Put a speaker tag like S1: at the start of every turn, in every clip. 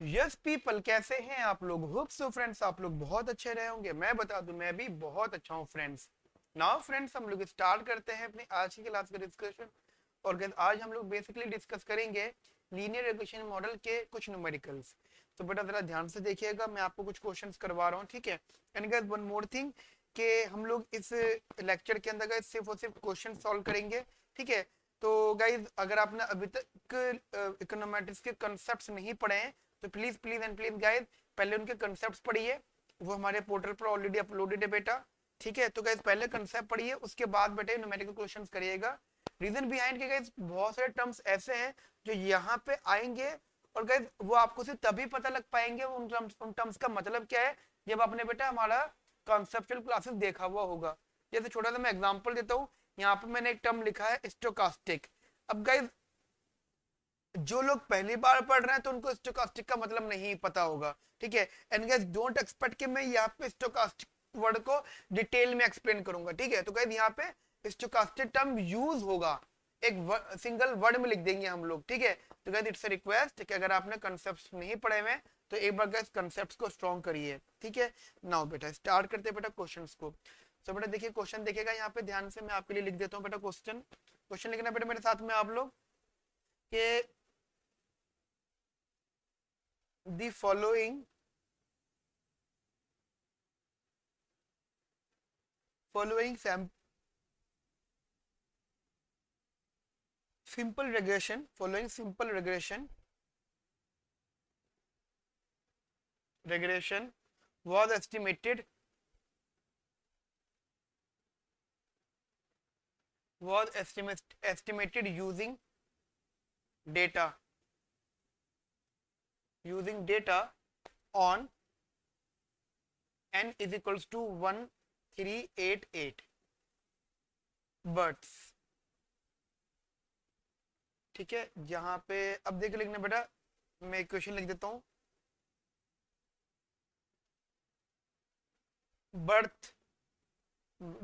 S1: Yes people, कैसे हैं आप लोग? होप सो फ्रेंड्स आप लोग बहुत अच्छे रहे होंगे। मैं बता दूं मैं भी बहुत अच्छा हूँ फ्रेंड्स। नाउ फ्रेंड्स हम लोग स्टार्ट करते हैं अपनी आज की क्लास का डिस्कशन। और guys, आज हम लोग बेसिकली डिस्कस करेंगे लीनियर रिग्रेशन मॉडल के कुछ न्यूमेरिकल्स। तो बेटा जरा ध्यान से देखिएगा, मैं आपको कुछ क्वेश्चंस करवा रहा हूँ, ठीक है। And guys one more thing कि हम लोग इस लेक्चर के अंदर गाइस सिर्फ और सिर्फ क्वेश्चन सॉल्व करेंगे, ठीक है। तो गाइस अगर आपने अभी तक इकोनॉमेट्रिक्स के कंसेप्ट नहीं पढ़े हैं तो please please and please guys पहले उनके कंसेप्ट पढ़िए। वो हमारे पोर्टल पर ऑलरेडी अपलोडेड है बेटा, ठीक है। तो गाइस पहले कंसेप्ट पढ़िए, उसके बाद बेटे न्यूमेरिकल क्वेश्चंस करिएगा। रीजन बिहाइंड के गाइस बहुत सारे टर्म्स ऐसे हैं जो यहाँ पे आएंगे और गाइस वो आपको सिर्फ तभी पता लग पाएंगे उन टर्म्स का मतलब क्या है जब आपने बेटा हमारा कॉन्सेप्चुअल क्लासेस देखा हुआ होगा। जैसे छोटा सा मैं एग्जांपल देता हूँ, यहाँ पे मैंने एक टर्म लिखा है स्टोकास्टिक। अब गाइस जो लोग पहली बार पढ़ रहे हैं तो उनको स्टोकास्टिक का मतलब नहीं पता होगा, ठीक है। एंड गाइस डोंट एक्सपेक्ट कि मैं यहाँ पे स्टोकास्टिक वर्ड को डिटेल में एक्सप्लेन करूंगा, ठीक है। तो गाइस यहाँ पे स्टोकास्टिक टर्म यूज होगा, एक सिंगल वर्ड में लिख देंगे हम लोग, ठीक है। तो गाइस इट्स अ रिक्वेस्ट कि अगर आपने कॉन्सेप्ट्स नहीं पढ़े हुए तो एक बार गाइस कॉन्सेप्ट्स को स्ट्रॉन्ग करिए, ठीक है। नाउ बेटा स्टार्ट करते हैं बेटा क्वेश्चंस को। तो बेटा देखिए क्वेश्चन देखेगा यहाँ पे ध्यान से, मैं आपके लिए लिख देता हूँ बेटा क्वेश्चन। क्वेश्चन लिखना बेटा मेरे साथ में आप लोग कि the following simple regression was estimated data using data on n is equals to 1388 births, ठीक है। जहां पे अब देखिए लिखना बेटा, मैं इक्वेशन लिख देता हूँ। Birth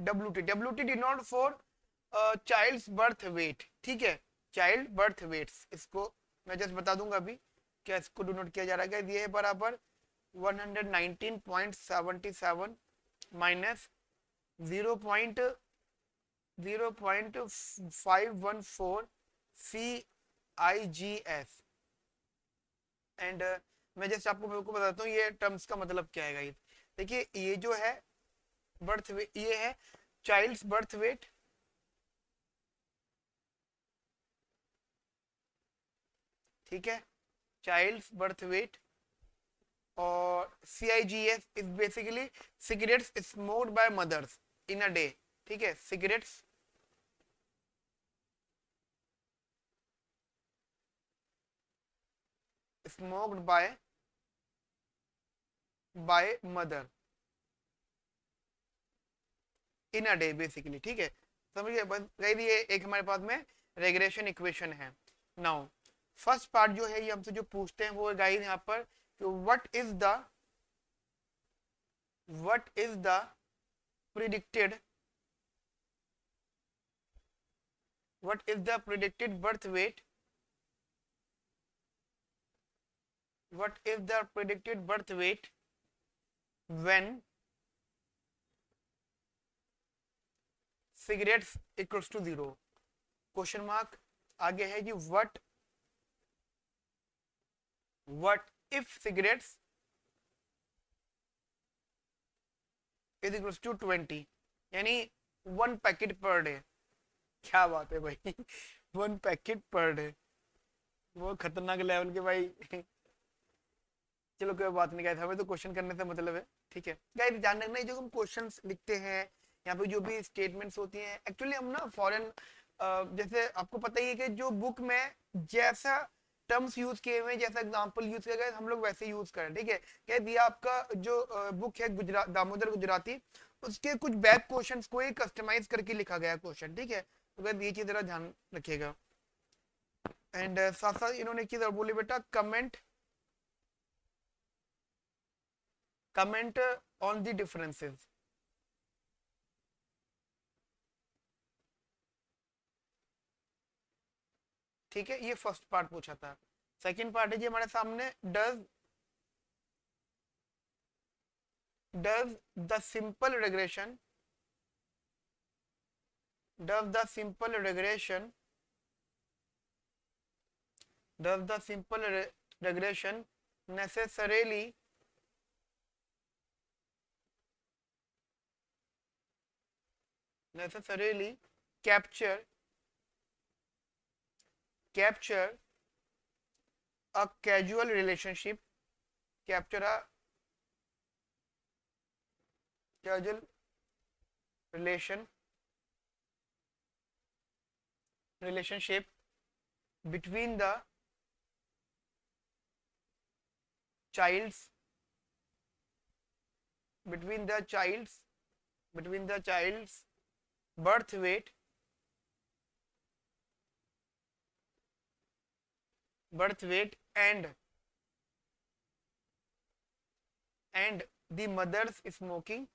S1: W T denote for child's birth weight, ठीक है। चाइल्ड बर्थ वेट्स, इसको मैं जस्ट बता दूंगा अभी क्या इसको डिनोट किया जा रहा है। ये है बराबर 119.77 minus 0.514 C I G S. And मैं जस्ट आपको बताता हूँ ये टर्म्स का मतलब क्या है। देखिए ये जो है बर्थ वेट, ये है चाइल्ड्स बर्थ वेट, ठीक है, चाइल्ड्स बर्थ वेट। और CIGS is basically cigarettes smoked by mothers in a day, ठीक है। Cigarettes smoked by mother in a day basically, ठीक है। समझिए बस गाइस ये एक हमारे पास में रेग्रेशन इक्वेशन है। नाउ फर्स्ट पार्ट जो है ये हमसे जो पूछते हैं वो गाइस यहाँ पर what is the predicted what is the predicted birth weight what is the predicted birth weight when cigarettes equals to 0? Question mark आगे है कि what if cigarettes is equals to 20, यानी 1 पैकेट पर डे। क्या बात है भाई 1 packet per day, वो खतरनाक लेवल के भाई चलो कोई बात नहीं गाइस, हमें तो क्वेश्चन करने से मतलब है, ठीक है। गाइस ध्यान रखना जो हम क्वेश्चंस लिखते हैं यहाँ पे जो भी स्टेटमेंट्स होती हैं, एक्चुअली हम ना फॉरेन जैसे आपको पता ही है कि जो बुक में जैसा टर्म्स यूज किए हुए हैं, जैसा एग्जांपल यूज किया गया हम लोग वैसे यूज करें, ठीक है। कह दिया आपका जो बुक है गुजरात दामोदर गुजराती, उसके कुछ बैक क्वेश्चंस को ही कस्टमाइज करके लिखा गया क्वेश्चन, ठीक है। तो गाइस ये चीज जरा ध्यान रखिएगा। एंड साथ साथ इन्होंने एक चीज और बोली बेटा, comment on the differences, ठीक है। ये फर्स्ट पार्ट पूछा था। सेकंड पार्ट है जी हमारे सामने, does does the simple regression does the simple regression does the simple regression necessarily necessarily capture capture a casual relationship capture a casual relation relationship between the child's between the child's between the child's birth weight and the mother's smoking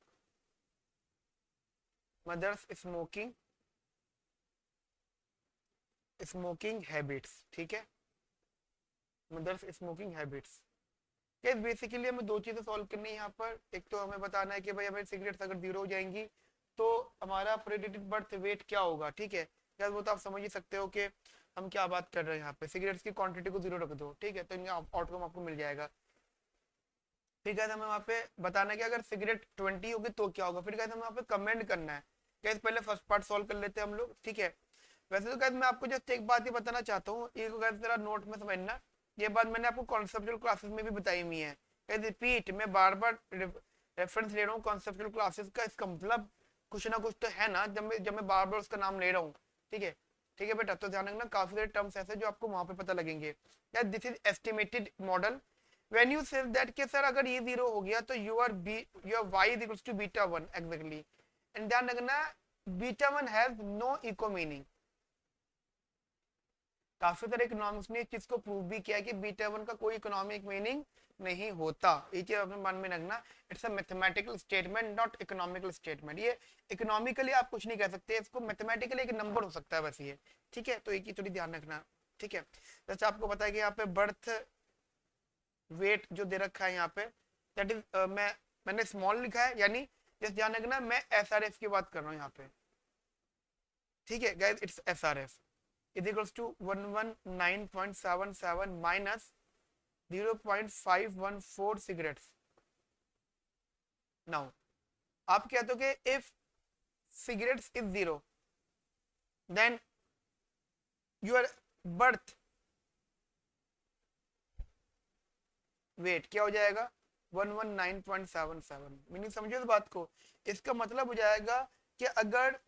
S1: habits. ठीक है, mother's smoking habits. कैसे basically हमें दो चीजें solve करनी है यहाँ पर। एक तो हमें बताना है कि भाई हमें सिगरेट्स अगर जीरो हो जाएंगी तो हमारा प्रेडिक्टेड बर्थ वेट क्या होगा। ठीक है, क्या वो तो आप समझ ही सकते हो कि हम क्या बात कर रहे हैं। यहाँ पे सिगरेट्स की क्वांटिटी को जीरो रख दो, ठीक है, तो इनका आउटकम आपको मिल जाएगा। फिर कहते हमें वहाँ पे बताना है कि अगर सिगरेट 20 होगी तो क्या होगा। फिर कहते हमें वहाँ पे कमेंट करना है। कैसे पहले फर्स्ट पार्ट सॉल्व कर लेते हैं हम लोग। ठीक है, वैसे तो कहते मैं आपको जस्ट एक बात ही बताना चाहता हूँ, ये जरा नोट में समझना। ये बात मैंने आपको कॉन्सेप्चुअल क्लासेस में भी बताई हुई है। रिपीट, मैं बार बार रेफरेंस ले रहा हूँ कॉन्सेप्चुअल क्लासेस का। इसका मतलब कुछ ना कुछ तो है ना, जब मैं बार बार उसका नाम ले रहा हूँ। ठीक है, ठीक है बेटा, तो ध्यान रखना काफी सारे टर्म्स ऐसे जो आपको वहां पे पता लगेंगे। This is estimated model when you say that कि सर अगर ये जीरो हो गया तो your y is equals to beta 1 exactly. And ध्यान रखना beta 1 has no eco meaning. काफी सारे इकोनॉमिक्स ने इस चीज को प्रूव भी किया कि बीटा 1 का कोई इकोनॉमिक मीनिंग नहीं होता। ये चीज अपने मन में रखना। It's a mathematical statement not economical statement. ये इकोनॉमिकली आप कुछ नहीं कह सकते, इसको मैथमेटिकली एक नंबर हो सकता है बस ये। ठीक है, तो एक चीज थोड़ी ध्यान रखना। ठीक है, जैसे आपको पता है कि यहाँ पे बर्थ वेट जो दे रखा है यहाँ पे दैट इज मैंने स्मॉल लिखा है, यानी जैसे ध्यान रखना मैं एसआरएफ की बात कर रहा हूँ यहाँ पे। ठीक है guys, it's SRF is equals to 119.77 minus 0.514 cigarettes. Now, आप कहते हो कि if cigarettes is zero, then your birth weight क्या हो जाएगा 119.77। मीनिंग समझो इस बात को। इसका मतलब हो जाएगा कि अगर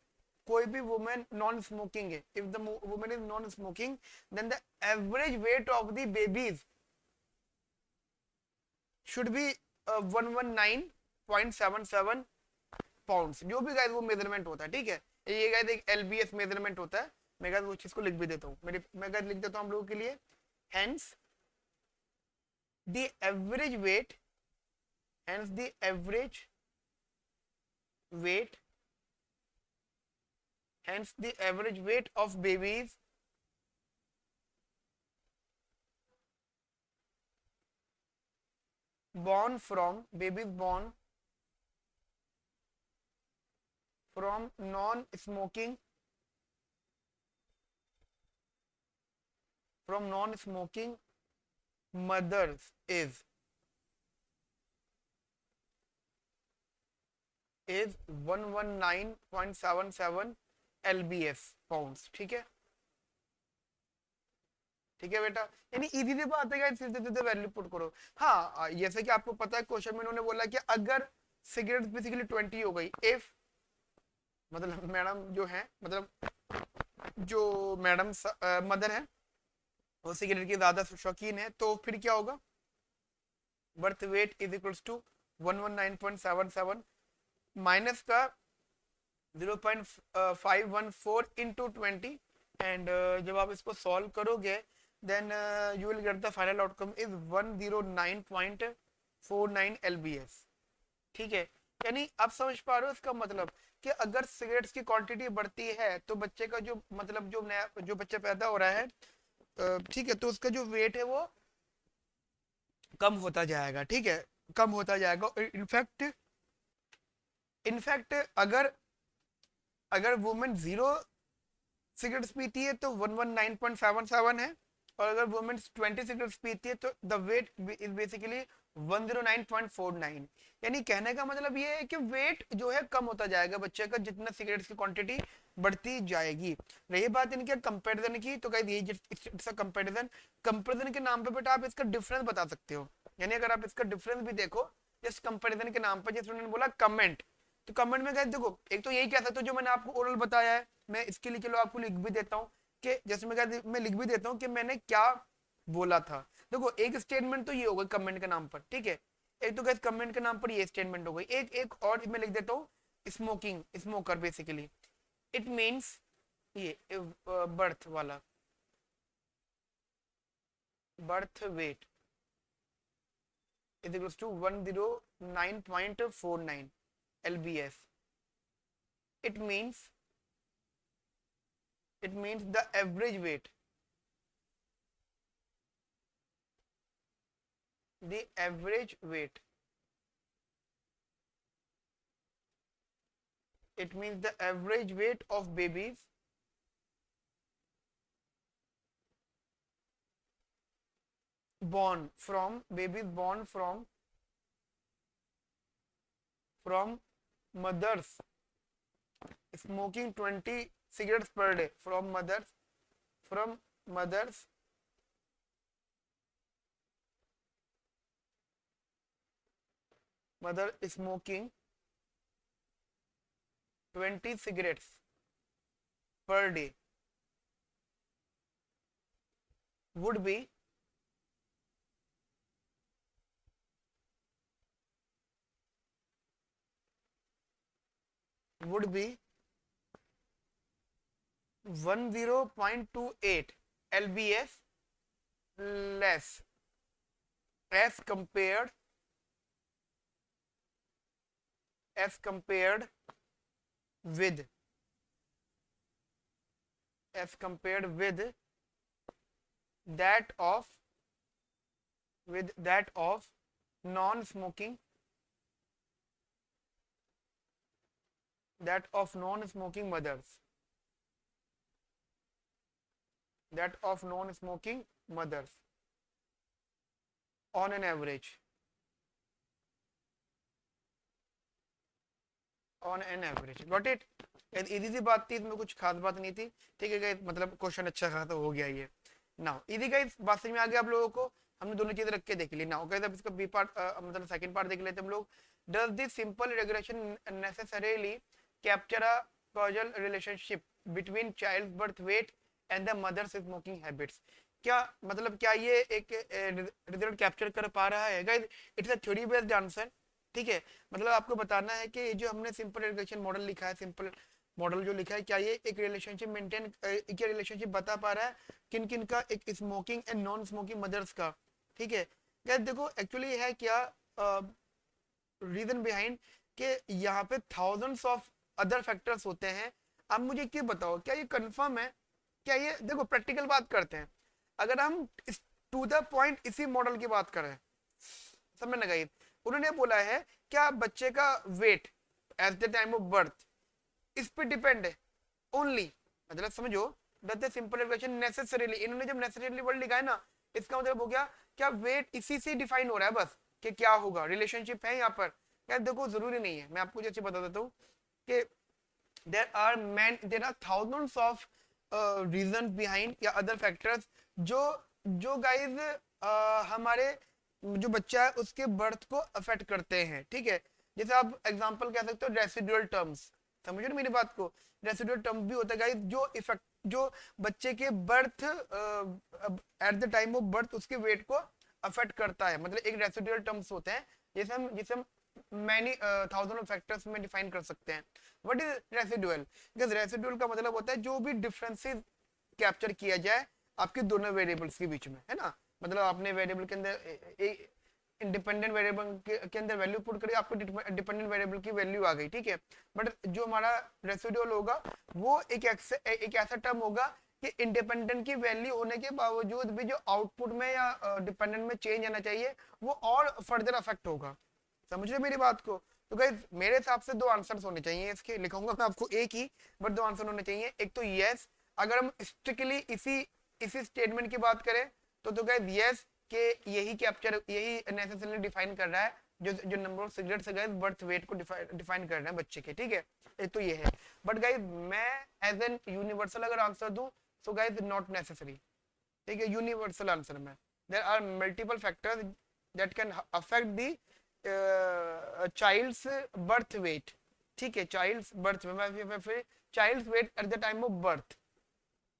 S1: कोई भी वुमेन नॉन स्मोकिंग है, if the women is non smoking then the average weight of the babies should be 119.77 pounds. जो भी गाइस वो मेजरमेंट होता है। ठीक है, ये गाइस एक एलबीएस मेजरमेंट होता है। मैं गाइस वो चीज को लिख भी देता हूँ, मैं गाइस लिख देता हूँ हम लोगों के लिए। Hence the average wait hence the average wait hence the average weight of babies born from non-smoking mothers is 119.77 LBS pounds. ठीक है, ठीक है बेटा, यानी इजी सी बात है गाइस, सीधे वैल्यू पुट करो। हाँ, जैसे कि आपको पता है क्वेश्चन में उन्होंने बोला कि अगर सिगरेट बेसिकली 20 हो गई, इफ मतलब मैडम जो है, मतलब जो मैडम मदर है वो सिगरेट की ज्यादा शौकीन है, तो फिर क्या होगा birth weight is equals to 119.77 minus का 0.514 इंटू 20। एंड जब आप इसको सॉल्व करोगे then you will get the final outcome is 109.49 LBS। ठीक है, यानी आप समझ पा रहे हो इसका मतलब कि अगर सिगरेट्स की क्वांटिटी बढ़ती है तो बच्चे का जो मतलब जो नया जो बच्चा पैदा हो रहा है, ठीक है, तो उसका जो वेट है वो कम होता जाएगा। ठीक है, कम होता जाएगा। इनफैक्ट इनफैक्ट अगर अगर वुमेन 0 सिगरेट्स पीती है तो 119.77 है, और अगर वुमेन 20 सिगरेट्स पीती है तो द वेट इज बेसिकली 109.49। यानी कहने का मतलब ये है कि वेट जो है कम होता जाएगा बच्चे का जितना सिगरेट्स की क्वांटिटी बढ़ती जाएगी। रही बात इनके कंपैरिजन की, तो गाइस ये इट्स अ कंपैरिजन। कंपैरिजन के नाम पे बेटा आप इसका डिफरेंस बता सकते हो। यानी अगर आप इसका डिफरेंस भी देखो जस्ट कंपैरिजन के नाम पर, जैसे उन्होंने बोला कमेंट, तो कमेंट में गाइस देखो एक तो यही कह सकते हो जो मैंने आपको ओरल बताया है, मैं इसके लिए चलो आपको लिख भी देता हूँ कि जैसे मैं लिख भी देता हूँ कि मैंने क्या बोला था। देखो एक स्टेटमेंट तो ये हो गई कमेंट के नाम पर, ठीक है। एक तो गाइस कमेंट के नाम पर ये स्टेटमेंट हो गई, एक एक और मैं लिख देता हूँ smoking, smoker basically it means ये बर्थ वाला, birth weight is equals to 109.49 lbs। it means the average weight, the average weight, it means the average weight of babies born from mothers smoking 20 cigarettes per day, from mothers mother smoking 20 cigarettes per day would be 10.28 lbs less as compared with that of non-smoking mothers, on an average, got it। Easy सी बात थी, इसमें कुछ खास बात नहीं थी, ठीक है गाइस, मतलब क्वेश्चन अच्छा खासा हो गया ये। नाउ इजी गाइस, बात समझ में आ गया आप लोगों को, हमने दोनों चीजें रख के देख ली। नाउ गाइस अब इसका बी पार्ट मतलब सेकंड पार्ट देख लेते हैं हम लोग। Does this simple regulation necessarily capture a causal relationship between child birth weight and the mother's smoking habits. क्या मतलब क्या ये एक रिजल्ट कैप्चर कर पा रहा है guys? It's a theory based answer, ठीक है। मतलब आपको बताना है कि जो हमने सिंपल रेगुलेशन मॉडल लिखा है, सिंपल मॉडल जो लिखा है, क्या ये एक रिलेशनशिप मेंटेन, क्या रिलेशनशिप बता पा रहा है किन किन का, एक smoking and non smoking mothers का, ठीक है। क्या देखो एक्चुअली है क्या रीजन बिहाइंड कि यहाँ पे थाउजेंड्स ऑफ अदर फैक्टर्स होते हैं। अब मुझे ये बताओ क्या ये कंफर्म है? क्या ये देखो प्रैक्टिकल बात करते हैं, अगर हम टू द पॉइंट इसी मॉडल की बात करें, समझ में गई, उन्होंने बोला है क्या बच्चे का weight at the time of birth इस पे डिपेंड है ओनली, मतलब समझो दैट सिंपल रिलेशन नेसेसरीली, इन्होंने जब नेसेसरीली वर्ड लिखा है ना, इसका मतलब हो गया क्या वेट इसी से डिफाइन हो रहा है बस, कि क्या होगा रिलेशनशिप है यहाँ पर। यार देखो जरूरी नहीं है, मैं आपको जैसे बता देता हूँ कि there are thousands of reason behind या अदर फैक्टर्स जो जो गाइज हमारे जो बच्चा है उसके बर्थ को अफेक्ट करते हैं, ठीक है। जैसे आप एग्जांपल कह सकते हो रेसिडुअल टर्म्स, समझो ना मेरी बात को, रेसिडुअल टर्म्स भी होता है गाइस जो इफेक्ट, जो बच्चे के birth eight the time of birth उसके वेट को अफेक्ट करता है, मतलब एक रेसिडुअल टर्म्स होते हैं जिसे हम मैनी थाउजेंड ऑफ फैक्टर्स में डिफाइन कर सकते हैं। What is residual? Because residual का मतलब होता है जो भी डिफरेंसेस कैप्चर किया जाए आपके दोनों वेरिएबल्स के बीच में, है ना। मतलब आपने वेरिएबल के अंदर इंडिपेंडेंट वेरिएबल के अंदर वैल्यू पुट करी, आपको डिपेंडेंट वेरिएबल की वैल्यू आ गई, ठीक है। बट जो हमारा रेसिडुअल होगा वो एक ऐसा टर्म होगा कि इंडिपेंडेंट की वैल्यू होने के बावजूद भी जो आउटपुट में या डिपेंडेंट में चेंज आना चाहिए वो और फर्दर अफेक्ट होगा, समझ रहे मेरी बात को। तो गाइस मेरे हिसाब से दो आंसर्स होने चाहिए इसके, लिखूंगा मैं आपको एक ही, बट दो आंसर होने चाहिए। एक तो यस, अगर हम स्ट्रिक्टली इसी इसी स्टेटमेंट की बात करें तो गाइस यस के यही कैप्चर, यही नेसेसरली डिफाइन कर रहा है जो जो नंबर ऑफ सिगरेट्स है गाइस बर्थ वेट को डिफाइन कर रहे हैं बच्चे के, ठीक है। एक तो ये है, बट गाइस मैं एज एन यूनिवर्सल अगर आंसर दूं सो गाइस नॉट नेसेसरी, ठीक है। यूनिवर्सल आंसर में there are multiple factors that can affect the child's birth weight, ठीक है। चाइल्ड्स बर्थ में फिर child's weight at the time of birth,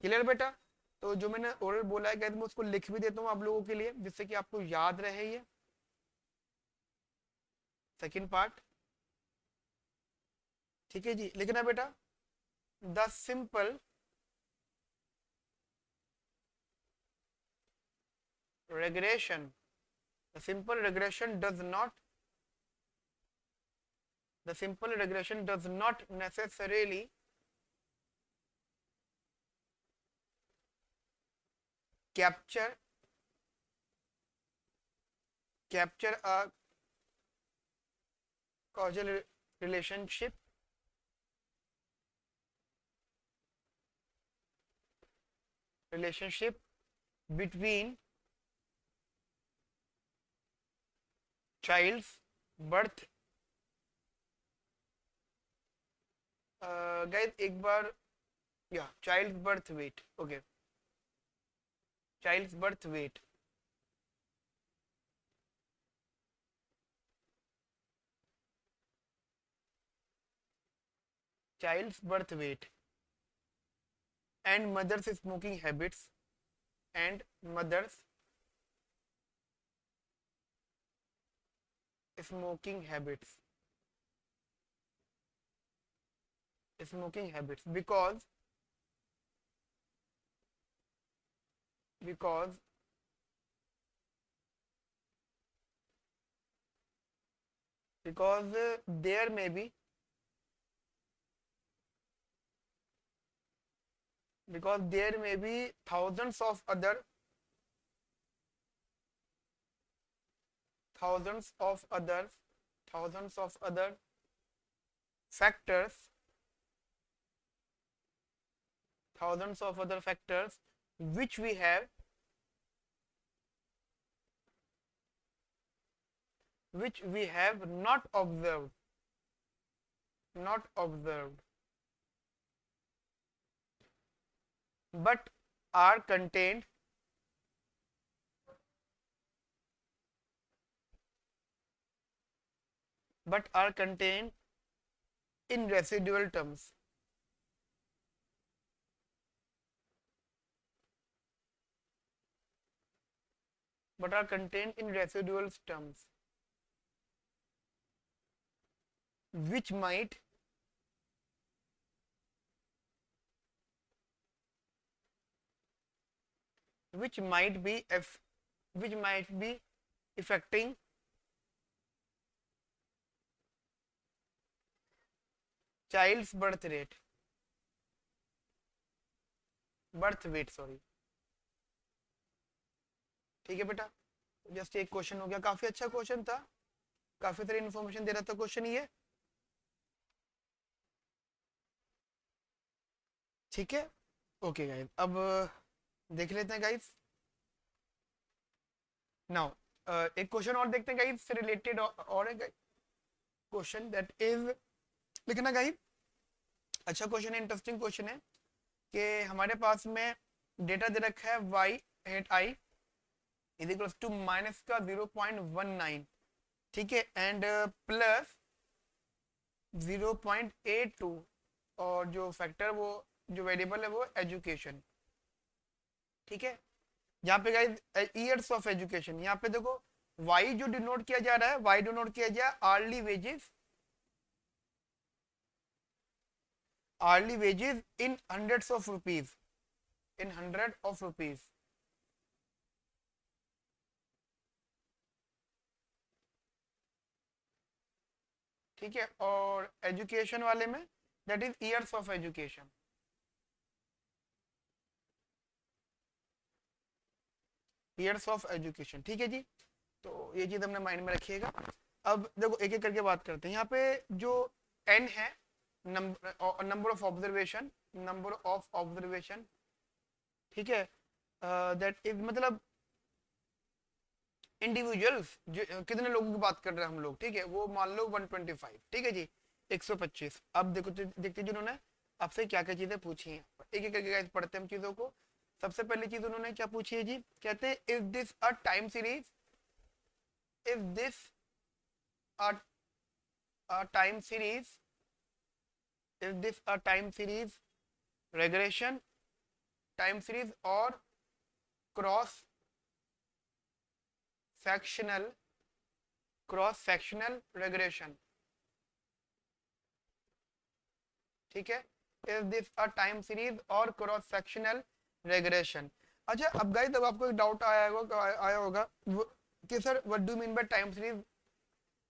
S1: clear बेटा। तो जो मैंने ओरल बोला है मैं उसको लिख भी देता हूँ आप लोगों के लिए जिससे कि आपको याद रहे ये सेकंड पार्ट, ठीक है जी। लिखना बेटा, the simple regression, the simple regression does not, the simple regression does not necessarily capture a causal relationship between child's birth, guys एक बार या child's birth weight, okay, child's birth weight, child's birth weight and mother's smoking habits and mother's smoking habits, smoking habits because there may be, because there may be thousands of other factors, which we have not observed, but are contained in residual terms, which might be affecting child's birth weight, sorry, ठीक है बेटा। Just एक question हो गया, काफी अच्छा question था, काफी सारी इन्फॉर्मेशन दे रहा था क्वेश्चन ये, ठीक है। ओके गाइस, अब देख लेते हैं गाइस नाउ, एक क्वेश्चन और देखते हैं गाइस से रिलेटेड, और एक क्वेश्चन दैट इज, लिखना गाइस, अच्छा क्वेश्चन है, इंटरेस्टिंग क्वेश्चन है कि हमारे पास में डेटा दे रखा है y hat i is equals to minus का 0.19, ठीक है, एंड प्लस 0.82, और जो फैक्टर वो जो वेरिएबल है वो एजुकेशन, ठीक है। यहाँ पे गाइस ईयर्स ऑफ एजुकेशन, यहाँ पे देखो y जो डिनोट किया जा रहा है, y डिनोट किया जा hourly wages in hundreds of rupees, in hundred of rupees, ठीक है। और एजुकेशन वाले में that is years of education, years of education, ठीक है जी। तो ये चीज हमने माइंड में रखिएगा। अब देखो एक एक करके बात करते हैं। यहाँ पे जो n है, number of observation, number of observation, ठीक है, दैट इज मतलब इंडिविजुअल्स, कितने लोगों की बात कर रहे हैं हम लोग, ठीक है, वो मान लो 125, ठीक है जी, 125। अब देखो देखते जिन्होंने आपसे क्या क्या चीजें पूछी हैं, एक एक करके guys पढ़ते हैं हम चीजों को। सबसे पहली चीज उन्होंने क्या पूछी है जी, कहते हैं is this a time series, is this a time series, is this a time series regression, time series और cross sectional, cross sectional regression, ठीक है, is this a time series और क्रॉस सेक्शनल रेग्रेशन। अच्छा अब guys, अब आपको एक doubt आया होगा कि sir what do mean by time series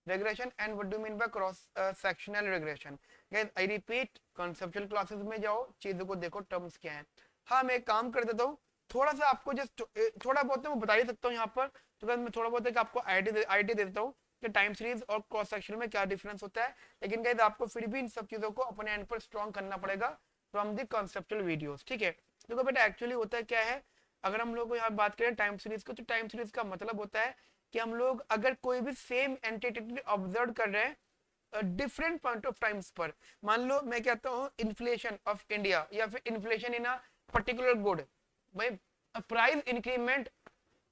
S1: regression and what do you mean by cross sectional regression? Guys, I repeat, conceptual classes में जाओ, चीजों को देखो, टर्म्स क्या है। हाँ मैं एक काम कर देता हूँ, थोड़ा सा आपको जस्ट थोड़ा बहुत मैं बता ही सकता हूँ यहाँ पर, तो मैं थोड़ा बहुत एक आपको आइडिया दे देता हूँ कि टाइम सीरीज और क्रॉस सेक्शन में क्या डिफरेंस होता है। लेकिन गाइस आपको फिर भी इन सब चीजों को अपने एंड पर स्ट्रॉन्ग करना पड़ेगा फ्रॉम द कॉन्सेप्चुअल वीडियोस, ठीक है। देखो बेटा एक्चुअली होता है क्या है, अगर हम लोग यहाँ बात करें टाइम सीरीज को, तो टाइम सीरीज का मतलब होता है कि हम लोग अगर कोई भी सेम एंटिटी ऑब्जर्व कर रहे हैं डिफरेंट पॉइंट ऑफ टाइम्स पर, मान लो मैं कहता हूँ इन्फ्लेशन ऑफ इंडिया या फिर inflation in a particular good, भाई price increment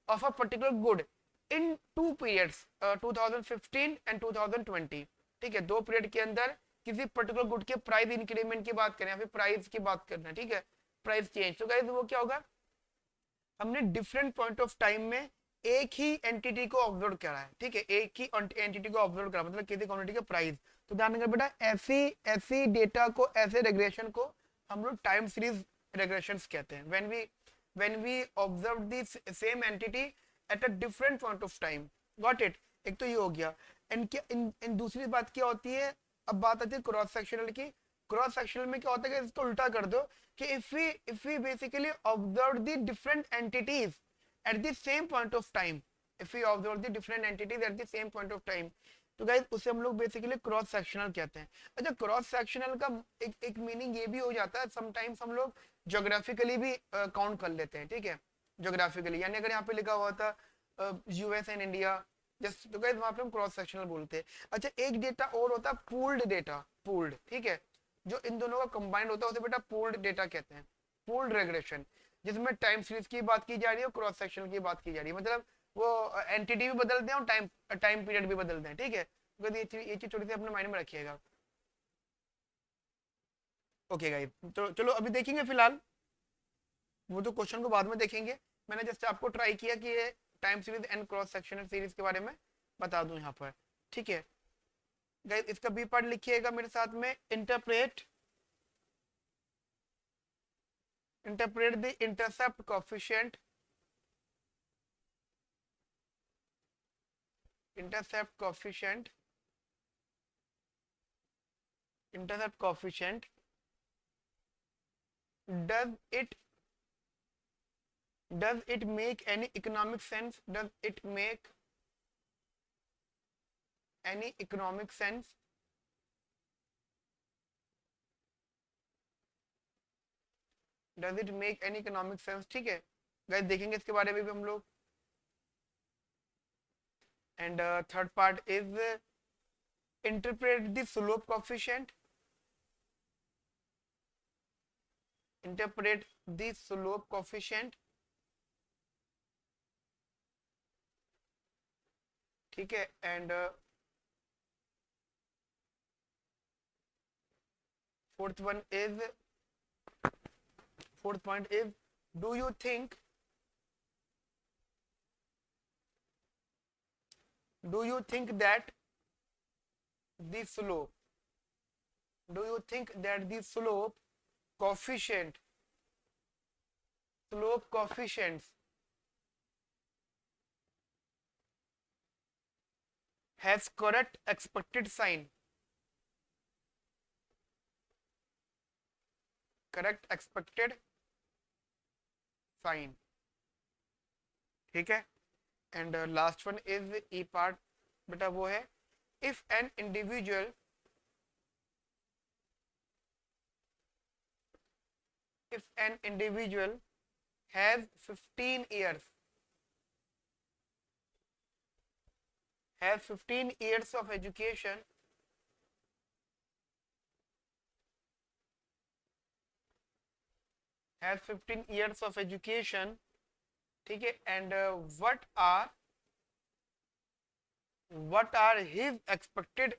S1: of a particular good in two periods 2015 and 2020, ठीक है, दो पीरियड के अंदर किसी पर्टिकुलर गुड के प्राइस इंक्रीमेंट की बात करें या फिर प्राइस की बात करना, ठीक है, प्राइस चेंज, तो गाइस वो क्या होगा, हमने डिफरेंट पॉइंट ऑफ टाइम में एक ही एंटिटी को ऑब्जर्व करा है, ठीक है, एक ही एंटिटी को ऑब्जर्व करा, मतलब किसी क्वांटिटी का प्राइस। तो ध्यान रखना बेटा, ऐसी ऐसी डेटा को, ऐसे रेग्रेशन को हम लोग टाइम सीरीज रेग्रेशंस कहते हैं, when we observe the same entity at a different point of time. Got it, एक तो ये हो गया। एंड क्या इन दूसरी बात क्या होती है, अब बात आती है क्रॉस सेक्शनल की। क्रॉस सेक्शनल में क्या होता है कि इसको उल्टा कर दो कि if we basically observe the different entities at the same point of time, if we observe the different entities at the same point of time, तो गाइस उसे हम लोग बेसिकली क्रॉस सेक्शनल कहते हैं। अच्छा क्रॉस सेक्शनल का एक meaning ये भी हो जाता है, समटाइम्स हम लोग ज्योग्राफिकली भी काउंट कर लेते हैं, ठीक है, ज्योग्राफिकली, यानी अगर यहाँ पे लिखा हुआ था यूएस एंड इंडिया, जस्ट तो गाइस वहां पे हम क्रॉस सेक्शनल बोलते हैं। अच्छा एक डेटा और होता है पूल्ड डेटा, पूल्ड, ठीक है, जो इन दोनों का कंबाइंड होता है उसे बेटा पूल्ड डेटा कहते हैं, पूल्ड रेग्रेशन, जिसमें टाइम सीरीज की बात की जा रही है और क्रॉस सेक्शन की बात की जा रही है, मतलब वो एंटिटी भी बदलते हैं और टाइम टाइम पीरियड भी बदलते हैं, ठीक है, तो ये चीज थोड़ी सी अपने माइंड में रखिएगा। ओके गाइस, तो चलो अभी देखेंगे फिलहाल, वो तो क्वेश्चन को बाद में देखेंगे, मैंने जस्ट आपको ट्राई किया कि ये time series and cross sectional series के बारे में बता दूं यहाँ पर, ठीक है। गाइस इसका बी पार्ट लिखिएगा मेरे साथ में, interpret, interpret the intercept coefficient, intercept coefficient, intercept coefficient, does it does it make any economic sense, does it make any economic sense, does it make any economic sense, ठीक है guys, देखेंगे इसके बारे में भी हम लोग। And third part is interpret the slope coefficient, interpret the slope coefficient, ठीक है, and fourth one is, fourth point is, do you think, do you think that the slope, do you think that the slope coefficient, slope coefficients has correct expected sign, correct expected sign, ठीक है, and last one is E part, बेटा वो है if an individual has 15 years of education, ठीक है, and what are his expected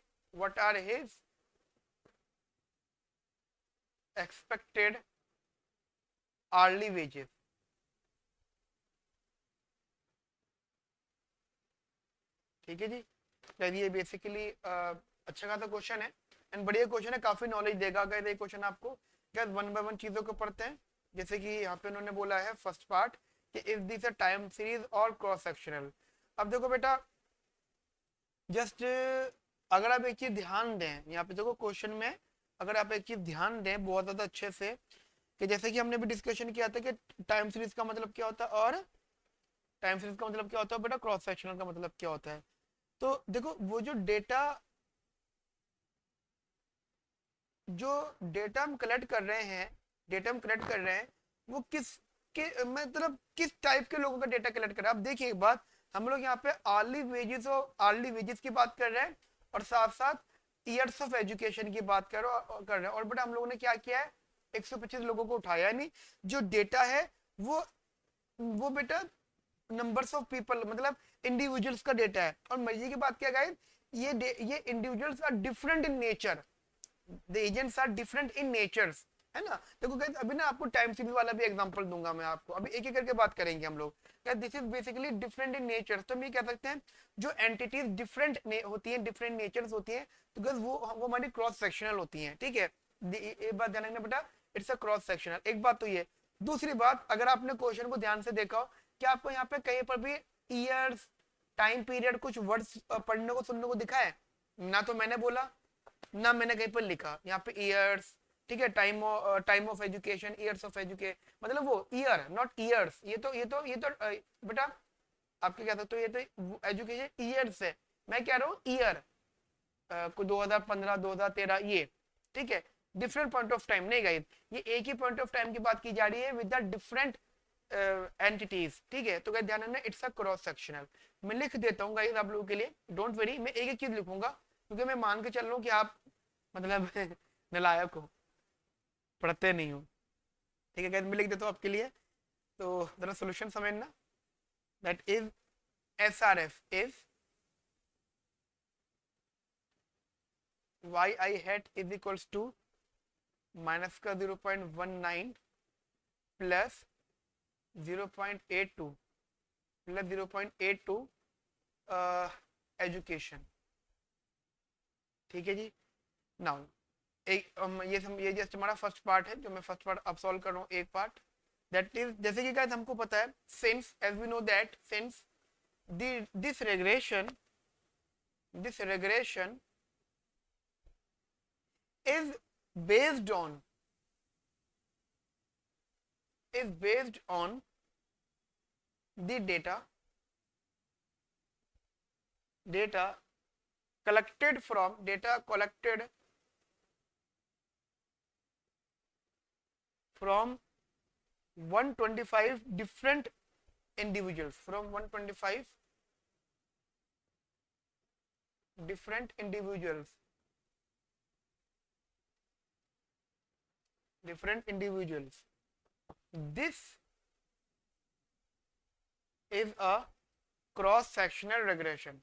S1: hourly wages. ठीक है जी, तो ये बेसिकली अच्छा खासा क्वेश्चन है एंड बढ़िया क्वेश्चन है, काफी नॉलेज देगा अगर ये क्वेश्चन आपको। क्या वन बाय वन चीजों को पढ़ते हैं, जैसे कि यहाँ पे उन्होंने बोला है फर्स्ट पार्ट कि is this a time series और क्रॉस सेक्शनल। अब देखो बेटा, जस्ट अगर आप एक चीज ध्यान दें यहाँ पे, देखो क्वेश्चन में अगर आप एक चीज ध्यान दें बहुत ज्यादा अच्छे से, कि जैसे कि हमने भी डिस्कशन किया था कि टाइम सीरीज का मतलब क्या होता है और टाइम सीरीज का मतलब क्या होता है बेटा, क्रॉस सेक्शनल का मतलब क्या होता है। तो देखो वो जो डेटा हम कलेक्ट कर रहे हैं, वो किस के मतलब किस टाइप के लोगों का डेटा कलेक्ट कर रहे हैं। अब देखिए एक बात, हम लोग यहाँ पे आर्ली वेजेस की बात कर रहे हैं और साथ साथ ईयर्स ऑफ एजुकेशन की बात कर रहे हैं। और बेटा हम लोगों ने क्या किया है, 125 लोगों को उठाया, यानी जो डेटा है वो बेटा नंबर्स ऑफ पीपल मतलब इंडिविजुअल्स का डेटा है। और मर्जी की बात क्या गाइस, ये individuals are different in nature, the agents are different in natures, है ना। देखो गाइस अभी ना आपको टाइम सीरीज वाला भी एग्जांपल दूंगा मैं आपको, अभी एक एक करके बात करेंगे हम लोग। This is basically different in nature, तो हम ये कह सकते हैं जो एंटिटीज डिफरेंट होती हैं, डिफरेंट नेचर्स होती हैं, तो गाइस वो हमारी क्रॉस सेक्शनल होती हैं। ठीक है, एक बात ध्यान रखना बेटा, इट्स अ क्रॉस सेक्शनल, एक बात तो ये। दूसरी बात, अगर आपने क्वेश्चन को ध्यान से देखा हो, क्या आपको यहाँ पे कहीं पर भी ईयर्स, टाइम पीरियड, कुछ वर्ड्स पढ़ने को सुनने को दिखा है? ना तो मैंने बोला ना मैंने कहीं पर लिखा। यहाँ पे ईयर्स, ठीक है, time of education, years of education, मतलब वो ईयर नॉट ईयर्स, ये तो बेटा आप क्या कहते हो, तो ये तो एजुकेशन ईयर्स है, मैं कह रहा हूँ ईयर को 2015 2013 ये, ठीक है। डिफरेंट पॉइंट ऑफ टाइम नहीं गाइस, ये एक ही पॉइंट ऑफ टाइम की बात की जा रही है विद द डिफरेंट एंटिटीज। ठीक है, तो गाइस ध्यान रखना, इट्स अ क्रॉस सेक्शनल। मैं लिख देता हूँ गाइस आप लोगों के लिए, डोंट वरी, मैं एक एक चीज लिखूंगा क्योंकि मैं मान के चल रहा हूँ कि आप मतलब नालायक हो, पढ़ते नहीं हो। ठीक है गाइस, मैं लिख देता हूँ आपके लिए, तो जरा सोल्यूशन समझना। That is SRF is y i hat is equals to minus का 0.19 प्लस 0.82 प्लस 0.82 एजुकेशन। ठीक है जी, नाउ ये जस्ट हमारा फर्स्ट पार्ट है, जो मैं फर्स्ट पार्ट अब सॉल्व कर रहा हूँ एक पार्ट। दैट इज जैसे कि गाइस हमको पता है, since as we know that since this regression is based on the data collected from 125 different individuals, from 125 different individuals, this is a cross sectional regression.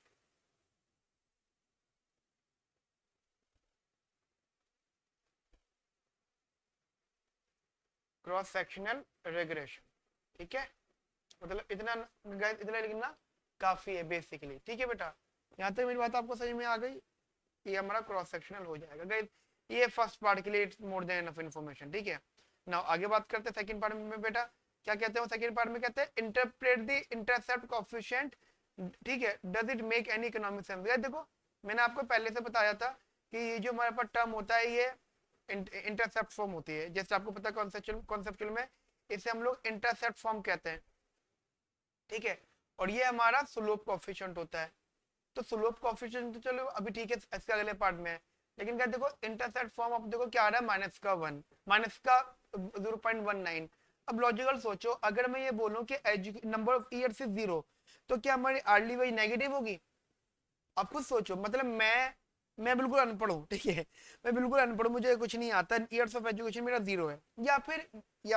S1: Cross sectional regression, ठीक है, मतलब इतना लिखना काफी है बेसिकली। ठीक है बेटा, यहाँ तक मेरी बात आपको समझ में आ गई, ये हमारा क्रॉस सेक्शनल हो जाएगा गाइस। ये फर्स्ट पार्ट के लिए it's more than enough information. ठीक है, नाउ आगे बात करते हैं सेकंड पार्ट में बेटा। क्या कहते हैं सेकंड पार्ट में, कहते हैं इंटरप्रेट द इंटरसेप्ट कोएफिशिएंट। ठीक है, does it make any economic sense. देखो मैंने आपको पहले से बताया था कि ये जो हमारे पास टर्म होता है ये इंटरसेप्ट फॉर्म होती है, जैसे आपको पता है कॉन्सेप्चुअल में इसे हम लोग इंटरसेप्ट फॉर्म कहते हैं। ठीक है, और ये हमारा स्लोप कोएफिशिएंट होता है। तो स्लोप कोफिशिएंट तो चलो अभी ठीक है, इसके अगले पार्ट में है, लेकिन क्या देखो इंटरसेप्ट फॉर्म आप देखो क्या आ रहा है, -1 माइनस का 0.19। अब लॉजिकल सोचो, अगर मैं ये बोलूं कि नंबर ऑफ ईयर्स इज 0, तो क्या हमारी अर्ली वेज नेगेटिव होगी? आप खुद सोचो, मतलब मैं बिल्कुल अनपढ़ हूँ, ठीक है, मैं बिल्कुल अनपढ़ हूँ, मुझे कुछ नहीं आता, ईयर्स ऑफ एजुकेशन मेरा 0 है, या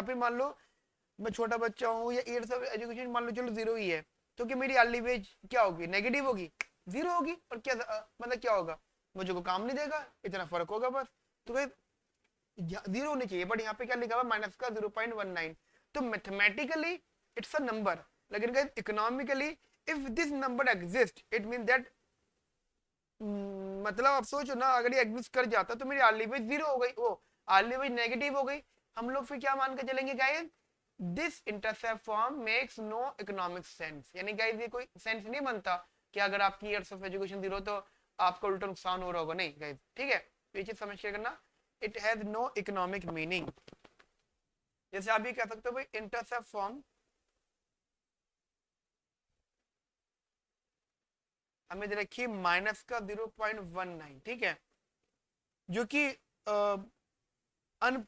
S1: फिर मान लो मैं छोटा बच्चा हूँ, या ईयर्स ऑफ एजुकेशन मान लो चलो 0 ही है, तो क्या मेरी अर्ली वेज क्या होगी, नेगेटिव होगी, 0 होगी, और क्या मतलब क्या होगा, मुझे को काम नहीं देगा, इतना फर्क होगा बस। तो 0 होनी चाहिए, बट यहाँ पे क्या लिखा हुआ, माइनस का 0.19। तो मैथमेटिकली इट्स अ नंबर, लेकिन economically if this number exist it mean that, मतलब आप सोचो ना, अगर ये एग्जिस्ट कर जाता तो मेरी अर्ली वेज 0 हो गई, वो अर्ली वेज नेगेटिव हो गई, हम लोग फिर क्या मान के चलेंगे guys, this intercept form makes no economic sense, यानी गाइस ये कोई सेंस नहीं बनता कि अगर आपकी ईयर्स ऑफ एजुकेशन 0 तो आपको उल्टा नुकसान हो रहा होगा, नहीं गाइस, ठीक है, तो ये चीज समझ के करना, it has no economic meaning. जैसे आप ये कह सकते हो भाई इंटरसेप्ट फॉर्म हमें दे रखी माइनस का 0.19, ठीक है, जो कि अन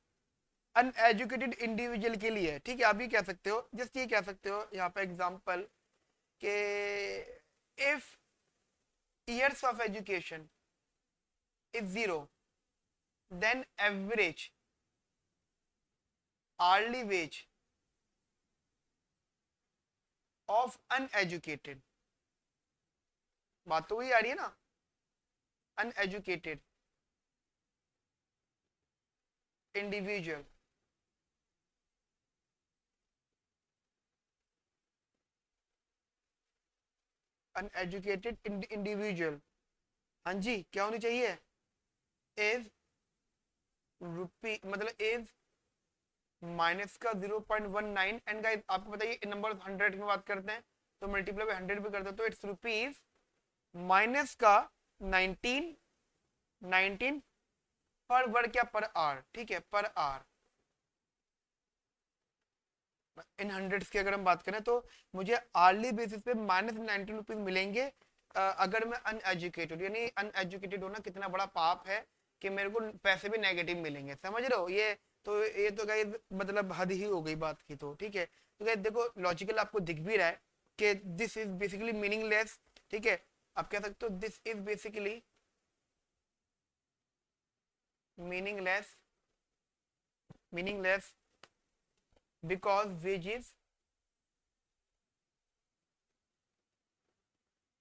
S1: अनएजुकेटेड इंडिविजुअल के लिए है, ठीक है, आप ये कह सकते हो, जस्ट ये कह सकते हो यहाँ पे एग्जांपल के, if years of education is 0, then average hourly wage of uneducated, बात तो वही आ रही है ना, अनएजुकेटेड इंडिविजुअल, अनएजुकेटेड इंडिविजुअल, हाँ जी क्या होनी चाहिए, इज रुपी मतलब इज माइनस का 0.19, एंड गाइस आपको बताइए नंबर 100 की बात करते हैं तो मल्टीप्लाई बाय 100 भी करते हैं, तो इट्स रुपीज माइनस का 19 19 पर वर्ड, क्या पर आवर, ठीक है, पर आवर इन हंड्रेड्स की अगर हम बात करें, तो मुझे आर्ली बेसिस पे -19 रुपीज मिलेंगे, अगर मैं अनएजुकेटेड, यानी अनएजुकेटेड होना कितना बड़ा पाप है कि मेरे को पैसे भी नेगेटिव मिलेंगे, समझ रहे हो ये, तो ये तो गाइस मतलब हद ही हो गई बात की, तो ठीक है, तो गाइस देखो लॉजिकल आपको दिख भी रहा है कि दिस इज बेसिकली मीनिंगलेस, ठीक है, आप कह सकते हो this is basically meaningless, meaningless because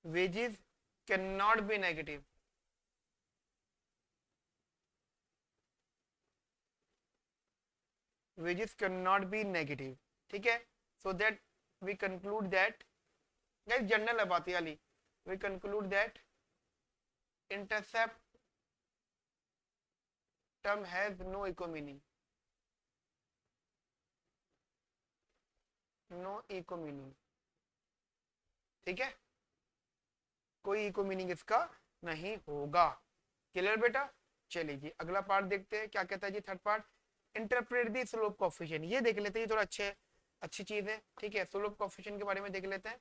S1: wages cannot be negative, wages cannot be negative, ठीक है, so that we conclude that, guys general है बात वाली, we conclude that intercept term has no eco meaning, no eco meaning, ठीक है, कोई eco meaning इसका नहीं होगा, क्लियर बेटा। चलिए जी अगला पार्ट देखते हैं क्या कहता है जी, थर्ड पार्ट, इंटरप्रेट दी स्लोप कोफिशिएंट, ये देख लेते हैं, ये थोड़ा अच्छी चीज है, ठीक है, स्लोप कोफिशिएंट के बारे में देख लेते हैं,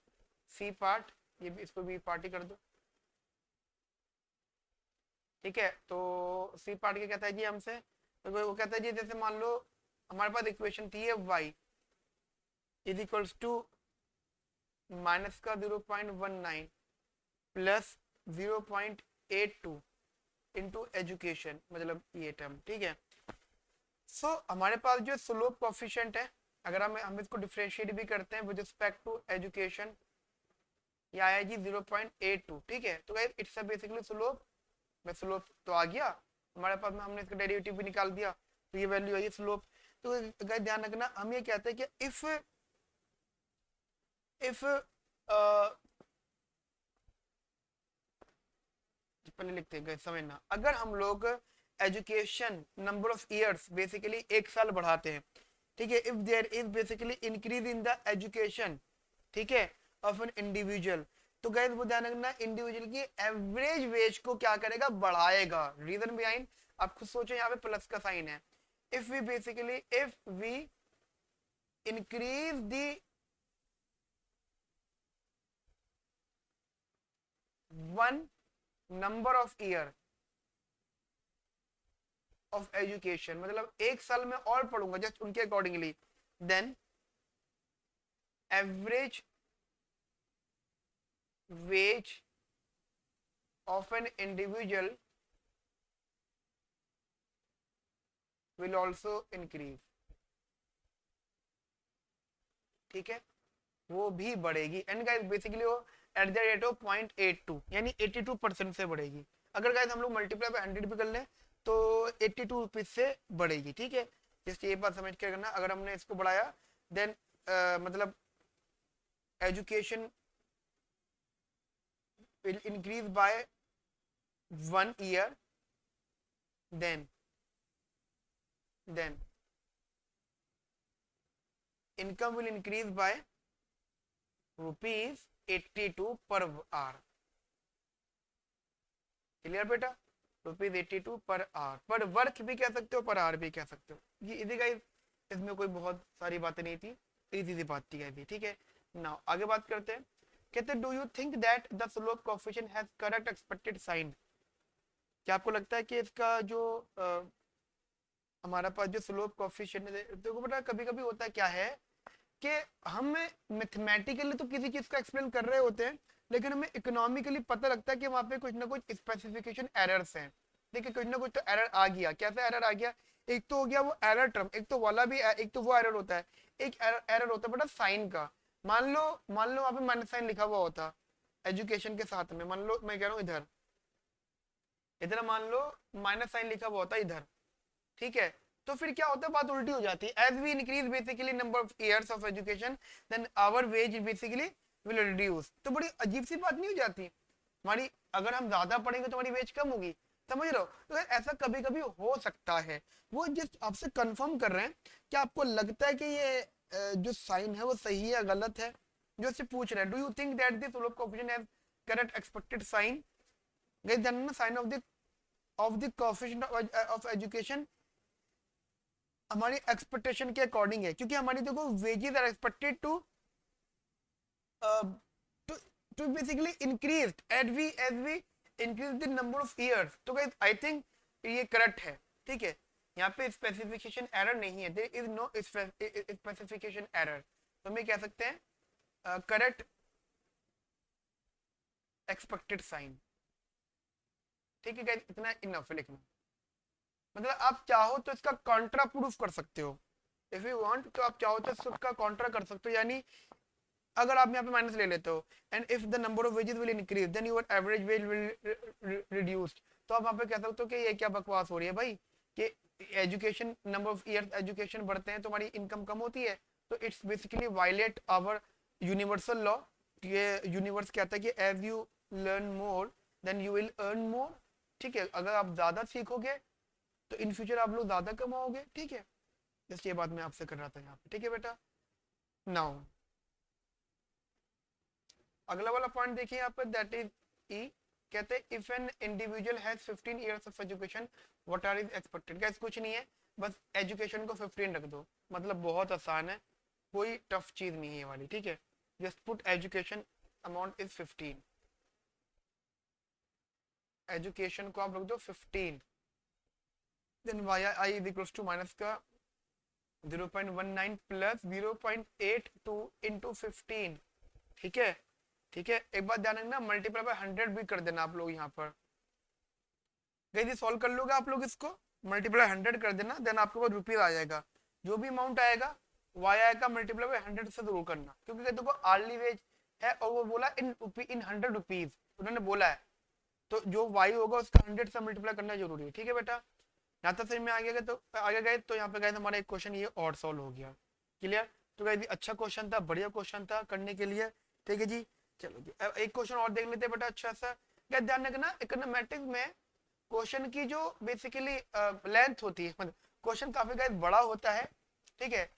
S1: सी पार्ट, ये भी इसको भी पार्टी कर दो, ठीक है, तो सी पार्ट क्या कहता है जी हमसे, तो वो कहता है जी जैसे मान लो हमारे पास इक्वेशन थी है y is equals to minus का 0.19 प्लस 0.82 इनटू एजुकेशन, मतलब ये टर्म, ठीक है, सो हमारे पास जो स्लोप कोफिशिएंट है, अगर हम इसको डिफरेंशिएट भी करते हैं विद रिस्पेक्ट टू एजुकेशन, ये आया जी 0.82, ठीक है, तो guys it's a basically slope, में स्लोप तो आ गया हमारे पास में, हमने इसका डेरिवेटिव भी निकाल दिया, तो ये वैल्यू आई स्लोप। तो गाइस ध्यान रखना, हम ये कहते हैं कि इफ पहले लिखते हैं समझना, अगर हम लोग education number of years basically एक साल बढ़ाते हैं, ठीक है, if there is basically increase in the education, ठीक है, ऑफ एन इंडिविजुअल, तो गाइस वो ध्यान रखना इंडिविजुअल की एवरेज वेज को क्या करेगा, बढ़ाएगा, रीजन बिहाइंड आप खुद सोचो, यहाँ पे प्लस का साइन है, if we increase the one number of year of education, मतलब एक साल में और पढ़ूंगा जस्ट उनके accordingly, then average wage of an individual will also increase. ठीक है, वो भी बढ़ेगी। एंड गाइस बेसिकली वो एट द रेट ऑफ 0.82 यानी 82% से बढ़ेगी। अगर गाइस हम लोग मल्टीप्लाई बाय 100 भी कर लें तो 82 रुपीज से बढ़ेगी। ठीक है, जस्ट ये बात समझ के करना। अगर हमने इसको बढ़ाया देन मतलब education will increase by 1 year, then income will increase by ₹82 per our. Clear बेटा, ₹82 पर आवर, पर वर्क भी कह सकते हो, पर आवर भी कह सकते हो। ये इजी गाइस, इसमें कोई बहुत सारी बातें नहीं थी, इजी सी बात थी गाइस। ठीक है, नाउ आगे बात करते हैं। कहते do you think that the slope coefficient has correct expected sign? क्या आपको लगता है कि इसका जो हमारा पास जो स्लोप कोएफिशिएंट है, देखो बेटा कभी कभी होता क्या है कि हम मैथमेटिकली तो किसी चीज का एक्सप्लेन कर रहे होते हैं, लेकिन हमें इकोनॉमिकली पता लगता है कि वहां पे कुछ ना कुछ स्पेसिफिकेशन एरर्स हैं। देखिए कुछ ना कुछ तो एरर आ गया। कैसा एरर आ गया? एक तो हो गया वो एरर टर्म, एक तो वाला भी, एक तो वो एरर होता है, एक एरर होता है बेटा साइन का। मान लो वहां पे माइनस साइन लिखा हुआ होता एजुकेशन के साथ में, मान लो मैं कह रहा हूँ इधर इधर मान लो माइनस साइन लिखा हुआ होता इधर। ठीक है, तो फिर क्या होता है, बात उल्टी हो जाती है। As we increase basically number of years of education then our wage basically will reduce. तो बड़ी अजीब सी बात नहीं हो जाती हमारी? अगर हम ज्यादा पढ़ेंगे तो हमारी वेज कम होगी, समझ रहे हो? तो ऐसा कभी कभी हो सकता है। वो जस्ट आपसे कंफर्म कर रहे हैं कि आपको लगता है कि ये जो साइन है वो सही है या गलत है, जो से पूछ रहे हैं। Do you think that this slope coefficient has correct expected sign? Guys जानना, sign of the coefficient of education हमारी एक्सपेक्टेशन के अकॉर्डिंग है, क्योंकि हमारी देखो wages are expected to to basically increase as we increase the number of years. तो guys I think ये correct है। ठीक है, यहाँ पे स्पेसिफिकेशन एरर नहीं है, there is no specification error. तो हम ये कह सकते हैं करेक्ट एक्सपेक्टेड साइन। ठीक है गाइस, इतना इनफ है लिखना। मतलब आप चाहो तो इसका कॉन्ट्रा प्रूफ कर सकते हो, इफ यू वांट तो आप चाहो तो इसका कॉन्ट्रा कर सकते हो। यानी अगर आप यहाँ पे माइनस ले लेते हो and if the number of wages will increase then your average wage will reduce, तो आप वहाँ पे कह सकते हो कि ये क्या बकवास हो रही है भाई, कि education number of years education बढ़ते हैं तो हमारी इनकम कम होती है। तो it's basically violate our universal law. ये यूनिवर्स कहता है कि as you learn more then you will earn more. ठीक है, अगर आप ज्यादा सीखोगे तो इन फ्यूचर आप लोग ज्यादा कमाओगे। ठीक है, जस्ट ये बात मैं आपसे कर रहा था यहाँ पे। ठीक है बेटा, नाउ अगला वाला पॉइंट देखिए यहाँ पर, दैट इज ई। कहते हैं if an individual has 15 years of education what are is expected. Guys कुछ नहीं है, बस एजुकेशन को 15 रख दो, मतलब बहुत आसान है, कोई टफ चीज नहीं है ये वाली। ठीक है, just put education amount is 15, education को आप रख दो 15, then y i is equals to minus का 0.19 प्लस 0.82 इंटू 15। ठीक है, ठीक है, एक बात ध्यान रखना, मल्टीप्लाई बाय 100 भी कर देना आप लोग यहाँ पर। गई सॉल्व कर लोगे आप लोग इसको, मल्टीप्लाई 100 कर देना, देन आपके पास रुपीज आ जाएगा। जो भी अमाउंट आएगा वाई आएगा मल्टीप्लाई बाय 100 से जरूर करना, क्योंकि देखो आर्ली वेज है और वो बोला इन 100 रुपीज उन्होंने बोला है, तो जो वाई होगा उसका 100 से मल्टीप्लाई करना जरूरी है। ठीक है बेटा, यहाँ तक समझ में आ गया? तो आगे गए तो यहाँ पे गए हमारा एक क्वेश्चन ये और सॉल्व हो गया। क्लियर? तो गए अच्छा क्वेश्चन था, बढ़िया क्वेश्चन था करने के लिए। ठीक है जी, चलो जी एक क्वेश्चन और देख लेते हैं बेटा अच्छा सा। क्या ध्यान रखना, इकोनॉमेटिक्स में क्वेश्चन की जो बेसिकली लेंथ होती है, मतलब क्वेश्चन काफी गाइस बड़ा होता है। ठीक है,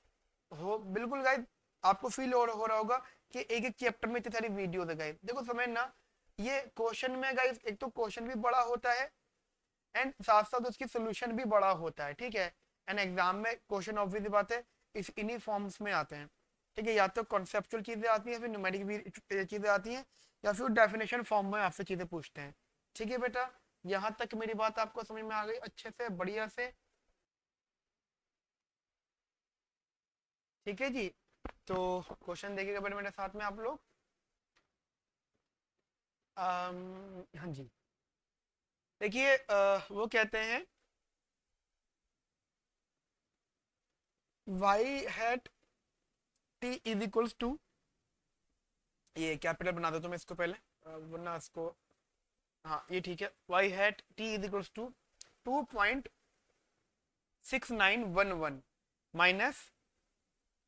S1: हो बिल्कुल गाइस, आपको फील हो रहा होगा कि एक एक चैप्टर में इतनी सारी वीडियो है गाइस। देखो समझना, ये क्वेश्चन में गाइस एक तो क्वेश्चन भी बड़ा होता है एंड साथ साथ उसकी सोल्यूशन भी बड़ा होता है। ठीक है, एंड एग्जाम में क्वेश्चन ऑब्वियसली बात है इस इन्हीं फॉर्म्स में आते हैं। ठीक है, या तो कॉन्सेप्चुअल चीजें आती हैं, फिर न्यूमेरिक भी चीजें आती हैं, या फिर डेफिनेशन फॉर्म में आपसे चीजें पूछते हैं। ठीक है बेटा, यहाँ तक मेरी बात आपको समझ में आ गई अच्छे से, बढ़िया से? ठीक है जी। तो क्वेश्चन देखिएगा बेटा मेरे साथ में आप लोग। हाँ जी, देखिए वो कहते हैं y hat t is equals to, ये कैपिटल बना दो तो मैं इसको पहले, वरना इसको, हाँ ये ठीक है, y hat t is equals to 2.6911 minus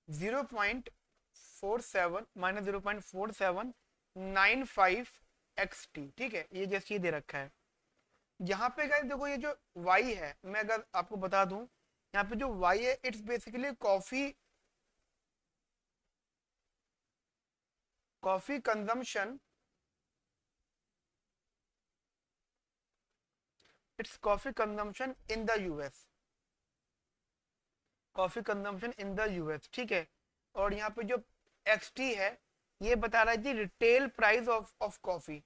S1: 0.47 minus 0.4795 xt। ठीक है, ये जैसे ये दे रखा है। यहाँ पे गाइस देखो, ये जो y है, मैं अगर आपको बता दूं, यहाँ पे जो y है it's basically coffee consumption, it's coffee consumption in the US, coffee consumption in the US. ठीक है, और यहाँ पे जो एक्सटी है, ये बता रहा है जी रिटेल प्राइस ऑफ कॉफी।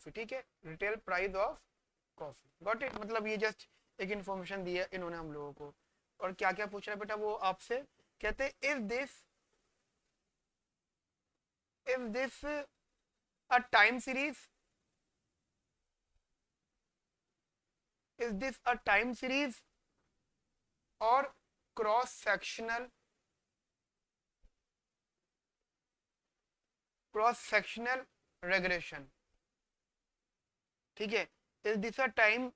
S1: ठीक है, retail price of coffee, got it. मतलब ये जस्ट एक इंफॉर्मेशन दी है इन्होंने हम लोगों को। और क्या क्या पूछ रहा है बेटा वो आपसे, कहते if this a time series, is this a time series और क्रॉस सेक्शनल, रेग्रेशन। ठीक है, is this a time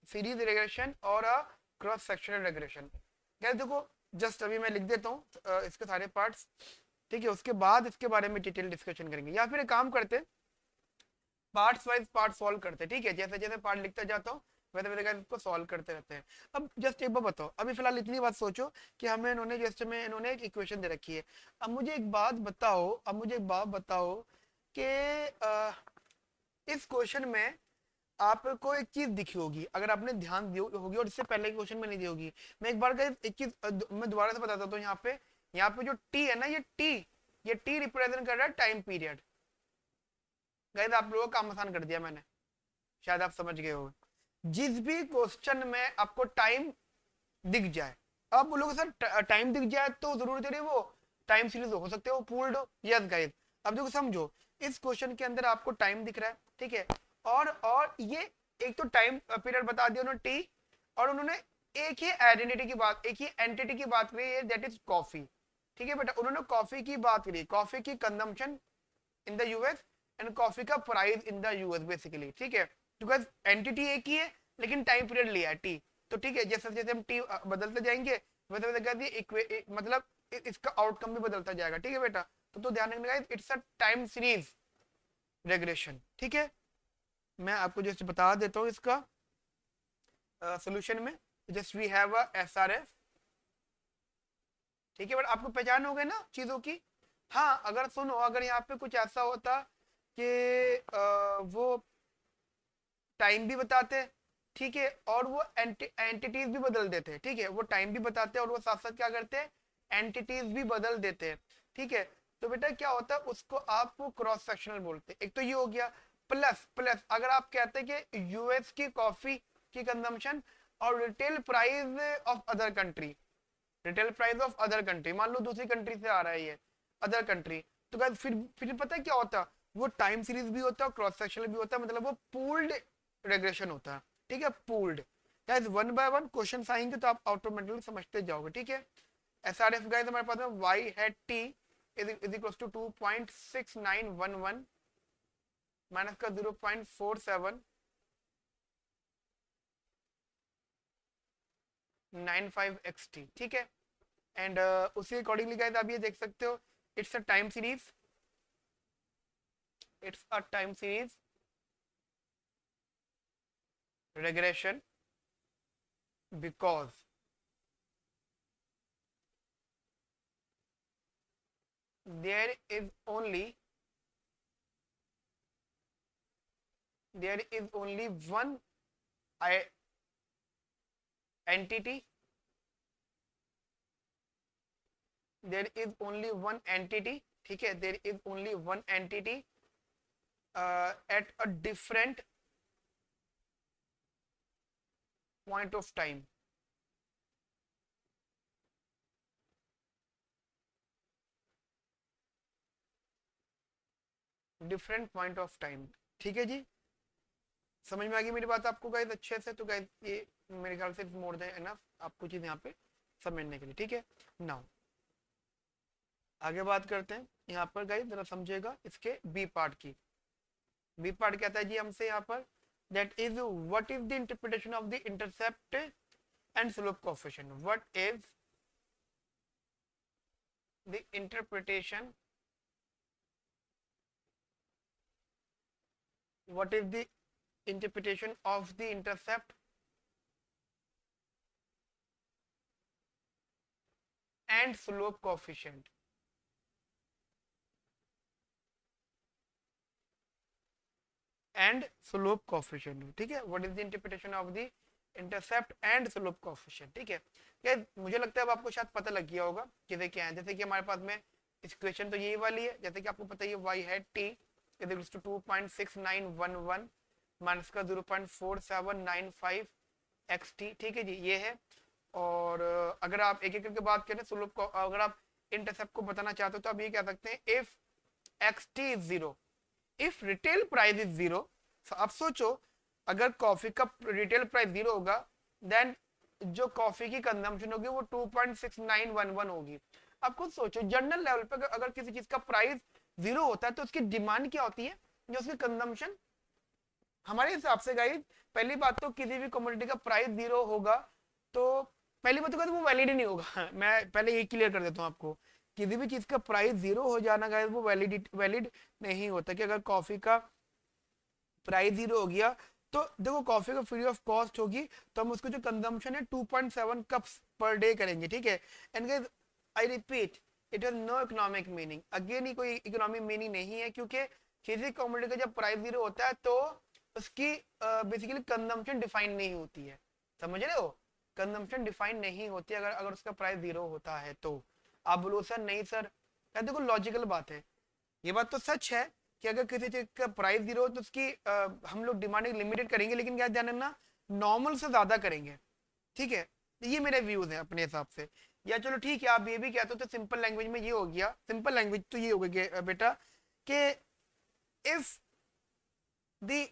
S1: series regression और अ क्रॉस सेक्शनल रेग्रेशन। क्या देखो, जस्ट अभी मैं लिख देता हूँ इसके सारे पार्ट्स। ठीक है, उसके बाद इसके बारे में डिटेल डिस्कशन करेंगे, या फिर एक काम करते, पार्ट्स वाइज पार्ट सॉल्व करते। ठीक है, जैसे जैसे पार्ट लिखता जाता हूँ वैसे वैसे इसको सॉल्व करते रहते हैं। अब जस्ट एक बार बताओ, अभी फिलहाल इतनी बात सोचो कि हमें इन्होंने जैसे में इन्होंने एक इक्वेशन दे रखी है। अब मुझे एक बात बताओ कि इस क्वेश्चन में आपको एक चीज दिखी होगी, अगर आपने ध्यान दी होगी, और इससे पहले क्वेश्चन में नहीं दी होगी। मैं एक बार एक चीज मैं दोबारा से बताता हूँ। यहाँ पे जो टी है ना, ये टी रिप्रेजेंट कर रहा है टाइम पीरियड। गाइस आप लोगों का काम आसान कर दिया मैंने, शायद आप समझ गए हो। जिस भी क्वेश्चन में आपको टाइम दिख जाए, आप बोलोगे सर टाइम दिख जाए तो जरूरी नहीं वो टाइम सीरीज हो सकते हो, पूल्ड हो। यस गाइस, अब देखो समझो, इस क्वेश्चन के अंदर आपको टाइम दिख रहा है। ठीक है, और ये एक तो टाइम पीरियड बता दिया उन्होंने टी, और उन्होंने एक ही आइडेंटिटी की बात, एक ही एंटिटी की बात करी है, दैट इज कॉफी। ठीक है बेटा, उन्होंने कॉफी की बात करी, कॉफी की consumption in the US and coffee का price in the US basically. ठीक है, बिकॉज एंटिटी एक ही है लेकिन टाइम पीरियड लिया है टी। तो ठीक है, जैसे जैसे हम टी बदलते जाएंगे वैसे वैसे कर दिए, मतलब इसका आउटकम भी बदलता जाएगा। ठीक है बेटा, तो ध्यान रखना guys, it's a time series regression. ठीक है, मैं आपको जैसे बता देता हूँ इसका सोल्यूशन में, just we have a SRF. ठीक है, बट आपको पहचान हो गए ना चीजों की। हाँ, अगर सुनो, अगर यहाँ पे कुछ ऐसा होता कि वो टाइम भी बताते, ठीक है, और वो एंटिटीज भी बदल देते। ठीक है, वो टाइम भी बताते और वो साथ साथ क्या करते हैं, एंटिटीज भी बदल देते हैं। ठीक है, तो बेटा क्या होता है, उसको आप क्रॉस सेक्शनल बोलते हैं। एक तो ये हो गया, प्लस प्लस अगर आप कहते हैं कि यूएस की कॉफी की कंजम्पशन और retail price of other country, retail price of other country, मान लो दूसरी कंट्री से आ रहा है ये, अदर कंट्री, तो गाइस फिर पता है क्या होता, वो टाइम सीरीज भी होता है, क्रॉस सेक्शनल भी होता है, मतलब वो पूल्ड रेग्रेशन होता है। ठीक है, pooled. Guys one by one question आएंगे तो आप ऑटोमेटिकली समझते जाओगे। ठीक है, एसआरएफ गाइस हमारे पास में y hat t is equals to 2.6911 minus का 0.4795xt। ठीक है, एंड उसी अकॉर्डिंगली गाइस आप ये देख सकते हो, it's a time series, it's a time series regression because there is only one entity there is only one entity, ठीक है, there is only one entity at a different point of time, different point of time, ठीक है जी। समझ में आ गई मेरी बात आपको गाइस अच्छे से? तो गाइस ये मेरे ख्याल से मोर देन एनफ आपको चीज यहाँ पे समझने के लिए, ठीक है। नाउ आगे बात करते हैं यहाँ पर गाइस, जरा समझिएगा इसके बी पार्ट की। बी पार्ट कहता है जी हमसे यहाँ पर, that is what is the interpretation of the intercept and slope coefficient, what is the interpretation, what is the interpretation of the intercept and slope coefficient, and slope coefficient, ठीक है, what is the interpretation of the intercept and slope coefficient, ठीक है। क्या मुझे लगता है अब आपको शायद पता लग गया होगा कि क्या है। जैसे कि हमारे पास में इक्वेशन तो यही वाली है, जैसे कि आपको पता ही है y है t is equals to 2.6911 minus का 0.4795 xt, ठीक है जी, ये है। और अगर आप एक एक करके बात करें स्लोप को, अगर आप इंटरसेप्ट को बताना चाहते हो तो आप ये कह सकते हैं if xt is zero, if retail price is zero. आप सोचो अगर कॉफी का रिटेल प्राइस जीरो होगा, देन जो कॉफी की कंजम्पशन होगी वो 2.6911 होगी। आप खुद सोचो जनरल लेवल पे अगर किसी चीज का प्राइस जीरो होता है तो उसकी डिमांड क्या होती है, जो उसकी कंजम्पशन। हमारे हिसाब से गाइस पहली बात तो किसी भी कमोडिटी का प्राइस जीरो होगा तो पहली बात तो वो वैलिड ही नहीं होगा मैं पहले ये क्लियर कर देता हूँ आपको, किसी भी चीज का प्राइस जीरो हो जाना गाइस वो वैलिड नहीं होता। कि अगर कॉफी का प्राइस जीरो हो गया तो देखो कॉफी का फ्री ऑफ कॉस्ट होगी, तो हम उसको जो कंजम्पशन है 2.7 कप्स पर डे करेंगे, ठीक है। And guys I repeat, it has no economic meaning, again ही कोई इकोनॉमिक मीनिंग नहीं है, क्योंकि किसी कमोडिटी का जब प्राइस जीरो होता है तो उसकी बेसिकली कंजम्पशन डिफाइन नहीं होती है, समझ रहे हो, कंजम्पशन डिफाइन नहीं होती अगर अगर उसका प्राइस जीरो होता है तो। आप बोलो सर नहीं सर, क्या देखो लॉजिकल बात है, ये बात तो सच है कि अगर किसी चीज का प्राइस जीरो हो तो उसकी हम लोग डिमांड लिमिटेड करेंगे, लेकिन क्या ध्यान रखना नॉर्मल से ज्यादा करेंगे, ठीक है। तो ये मेरे व्यूज हैं अपने हिसाब से। या चलो ठीक है आप ये भी कहते हो तो सिंपल लैंग्वेज में ये हो गया, सिंपल लैंग्वेज तो ये हो गया बेटा कि if the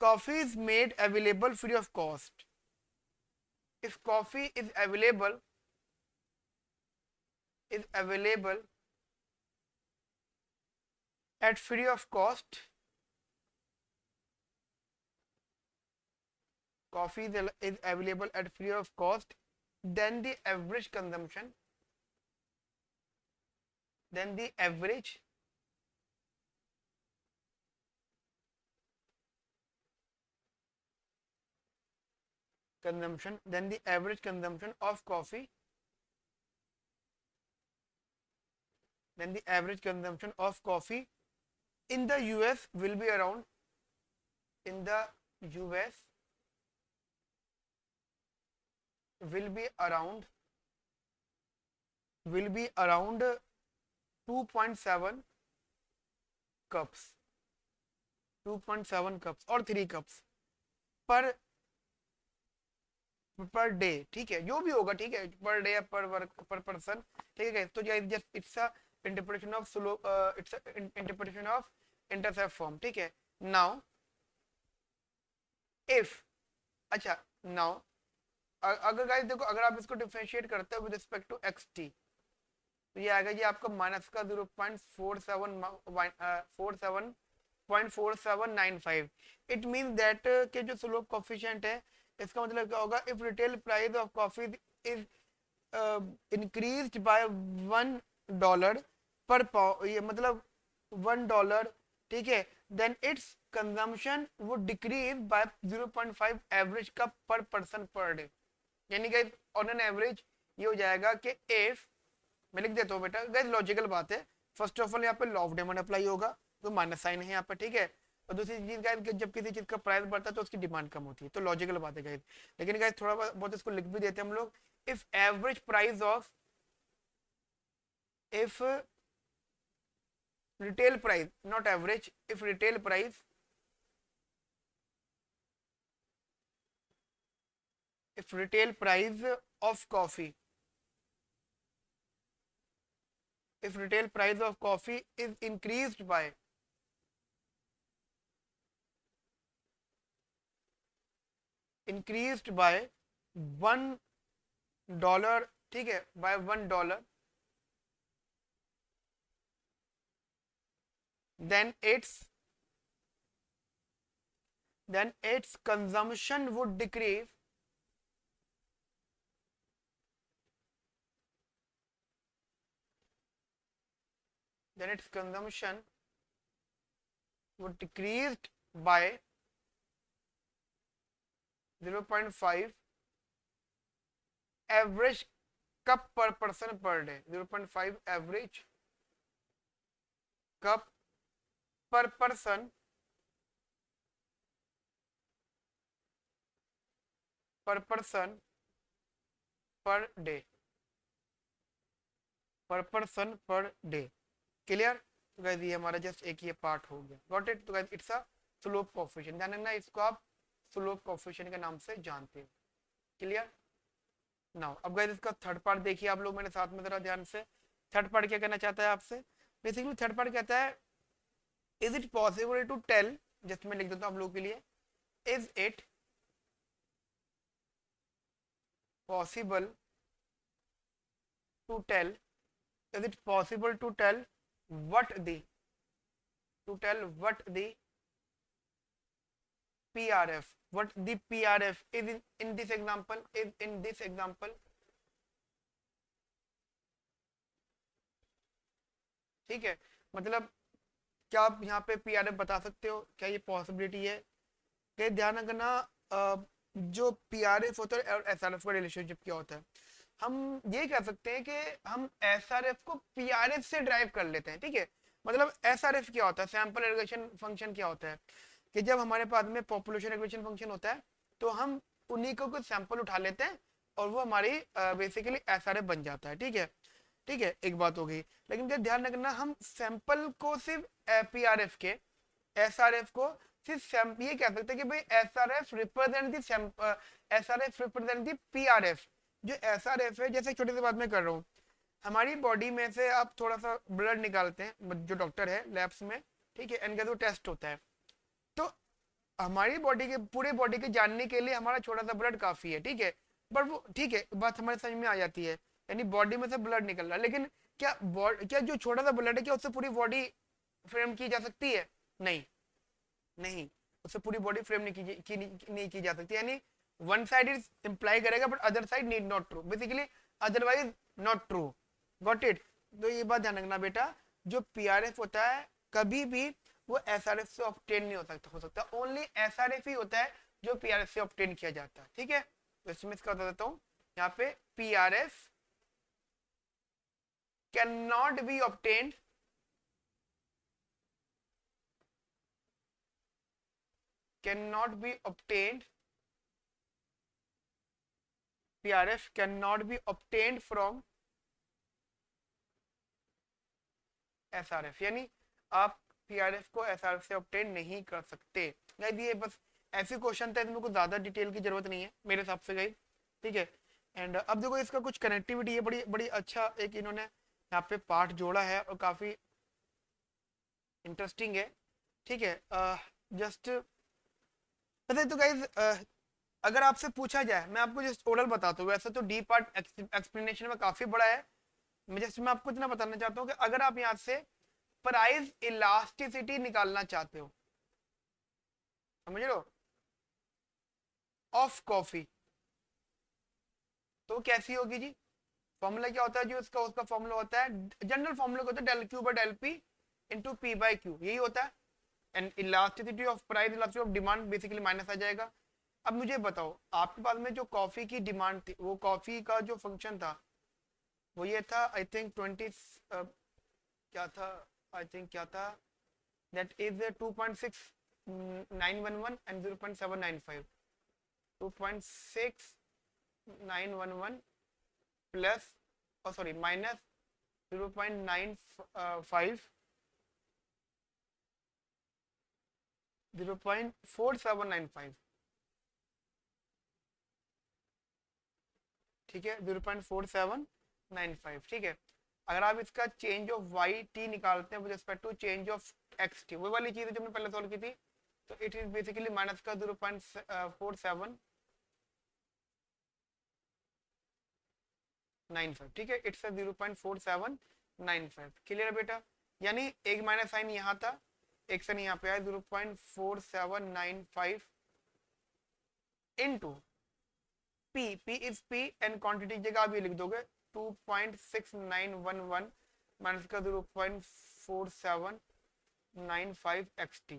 S1: coffee is made available free of cost, if coffee is available at free of cost, coffee is available at free of cost, then the average consumption, then the average consumption, then the average consumption of coffee, then the average consumption of coffee in the US will be around, in the US will be around, will be around 2.7 cups, 2.7 cups और 3 cups पर per day, ठीक है, जो भी होगा, ठीक है, per day पर वर्क पर पर्सन, ठीक है। तो just it's a interpretation of slope, it's interpretation of intercept form, ठीक है। नाउ इफ, अच्छा नाउ अगर गाइस देखो अगर आप इसको डिफरेंशिएट करते हो with respect to x t तो ये आएगा जी आपका माइनस का 0.47 इट मीन दैट के जो स्लोप कोफिशिएंट है इसका मतलब क्या होगा, if retail price of coffee is increased by $1 per पाउ, ये मतलब $1, ठीक है, then its consumption would decrease by 0.5 average cup per person per day. यानी कि ऑन एन एवरेज ये हो जाएगा कि इफ, मैं लिख देता हूँ बेटा गाइस लॉजिकल बात है, फर्स्ट ऑफ ऑल यहाँ पे लॉ ऑफ डिमांड अप्लाई होगा तो माइनस साइन है यहाँ पर, ठीक है। और दूसरी चीज गाइस जब किसी चीज का प्राइस बढ़ता है तो उसकी डिमांड कम होती है, तो लॉजिकल बात है गाइस। लेकिन गाइस थोड़ा बहुत इसको लिख भी देते हैं हम लोग, if average price of if retail price, not average, if retail price, if retail price of coffee, if retail price of coffee is increased by $1, ठीक है, by $1, then its consumption would decrease then its consumption would decreased by 0.5 average cup per person per day. 0.5 average cup per person per day, per person per day. Clear? तो guys ये हमारा just एक ये part हो गया. Got it? तो guys it's a slope coefficient. ध्यान रखना, इसको आप स्लोप कोएफिशिएंट के नाम से जानते हैं. क्लियर? नाउ अब गाइस इसका थर्ड पार्ट देखिए आप लोग मेरे साथ में जरा ध्यान से. थर्ड पार्ट क्या कहना चाहता है आपसे? बेसिकली थर्ड पार्ट कहता है is it possible to tell, just मैं लिख देता हूँ आप लोगों के लिए, is it possible to tell, is it possible to tell what the PRF, what the PRF is in this example, ठीक है, मतलब क्या आप यहाँ पे PRF बता सकते हो? क्या ये पॉसिबिलिटी है? क्या ध्यान रखना, जो PRF होता है और SRF का रिलेशनशिप क्या होता है. हम ये कह सकते हैं कि हम SRF को PRF से ड्राइव कर लेते हैं. ठीक है, मतलब SRF क्या होता है, सैंपल एग्रीगेशन फंक्शन क्या होता है, कि जब हमारे पास में पॉपुलेशन एग्रीगेशन फंक्शन होता है तो हम उन्हीं को कुछ सैंपल उठा लेते हैं और वो हमारी बेसिकली SRF बन जाता है. ठीक है, ठीक है, एक बात हो गई. लेकिन क्या ध्यान रखना, हम सैंपल को सिर्फ PRF के, SRF को सिर्फ ये कह सकते हैं कि भाई SRF रिप्रेजेंट दी PRF. जो SRF है, जैसे छोटी सी बात मैं कर रहा हूँ, हमारी बॉडी में से आप थोड़ा सा ब्लड निकालते हैं, जो डॉक्टर है लैब्स में, ठीक है, इनका जो टेस्ट होता है, तो हमारी बॉडी के, पूरे बॉडी के जानने के लिए हमारा छोटा सा ब्लड काफी है. ठीक है, बट वो ठीक है, बात हमारे समझ में आ जाती है, यानी बॉडी में से ब्लड निकल रहा है. लेकिन क्या जो छोटा सा ब्लड है, क्या उससे पूरी बॉडी फ्रेम की जा सकती है? नहीं, नहीं, उससे पूरी बॉडी फ्रेम नहीं की जा सकती. यानी वन साइड इज इंप्लाई करेगा but other side need not true, basically otherwise not true. Got it? तो ये बात ध्यान रखना बेटा, जो PRF होता है कभी भी वो SRF से ऑब्टेन नहीं हो सकता. ओनली SRF ही होता है जो PRF से ऑब्टेन किया जाता है. ठीक है, तो इसमें इसका बता देता हूँ. यहाँ पे PRF can not B obtained, cannot be obtained, PRF cannot be obtained from SRF. यानी आप PRF को SRF से ऑब्टेन नहीं कर सकते. ये बस ऐसे क्वेश्चन था, इसमें कुछ ज्यादा डिटेल की जरूरत नहीं है मेरे हिसाब से. गई ठीक है. एंड अब देखो इसका कुछ कनेक्टिविटी है, बड़ी बड़ी अच्छा एक इन्होंने यहाँ पे पार्ट जोड़ा है और काफी इंटरेस्टिंग है. ठीक है, जस्ट तो गाइज अगर आपसे पूछा जाए, मैं आपको जस्ट ओरल बताता हूँ, वैसे तो डी पार्ट एक्सप्लेनेशन में काफी बड़ा है. मैं आपको इतना बताना चाहता हूँ कि अगर आप यहाँ से प्राइस इलास्टिसिटी निकालना चाहते हो, समझ लो, ऑफ कॉफी, तो कैसी होगी जी? फॉर्मूला क्या होता है जी? उसका फॉर्मूला होता है, जनरल फॉर्मूला होता है del Q by del P into P by Q, यही होता है. And elasticity of price, elasticity of demand basically minus आ जाएगा. अब मुझे बताओ, आपके पास में जो कॉफी की डिमांड थी, वो कॉफी का जो फंक्शन था वो ये था, आई थिंक 20 क्या था, आई थिंक क्या था, that is 2.6911 and 0.795. 2.6911 plus, sorry, minus 0.95, 0.4795, ठीक है, 0.4795, ठीक है। अगर आप इसका चेंज ऑफ वाई टी निकालते हैं with respect to change of x t, वो वाली चीज है जो हमने पहले सॉल्व की थी, तो इट इज बेसिकली माइनस का 0.4795, ठीक है, इट्स 0.4795, क्लियर है बेटा। यानी एक माइनस साइन यहाँ था, एक साइन यहाँ पे आया, 0.4795 into P, P is P and quantity जगह आप ये लिख दोगे 2.6911 माइनस का 0.4795 xt,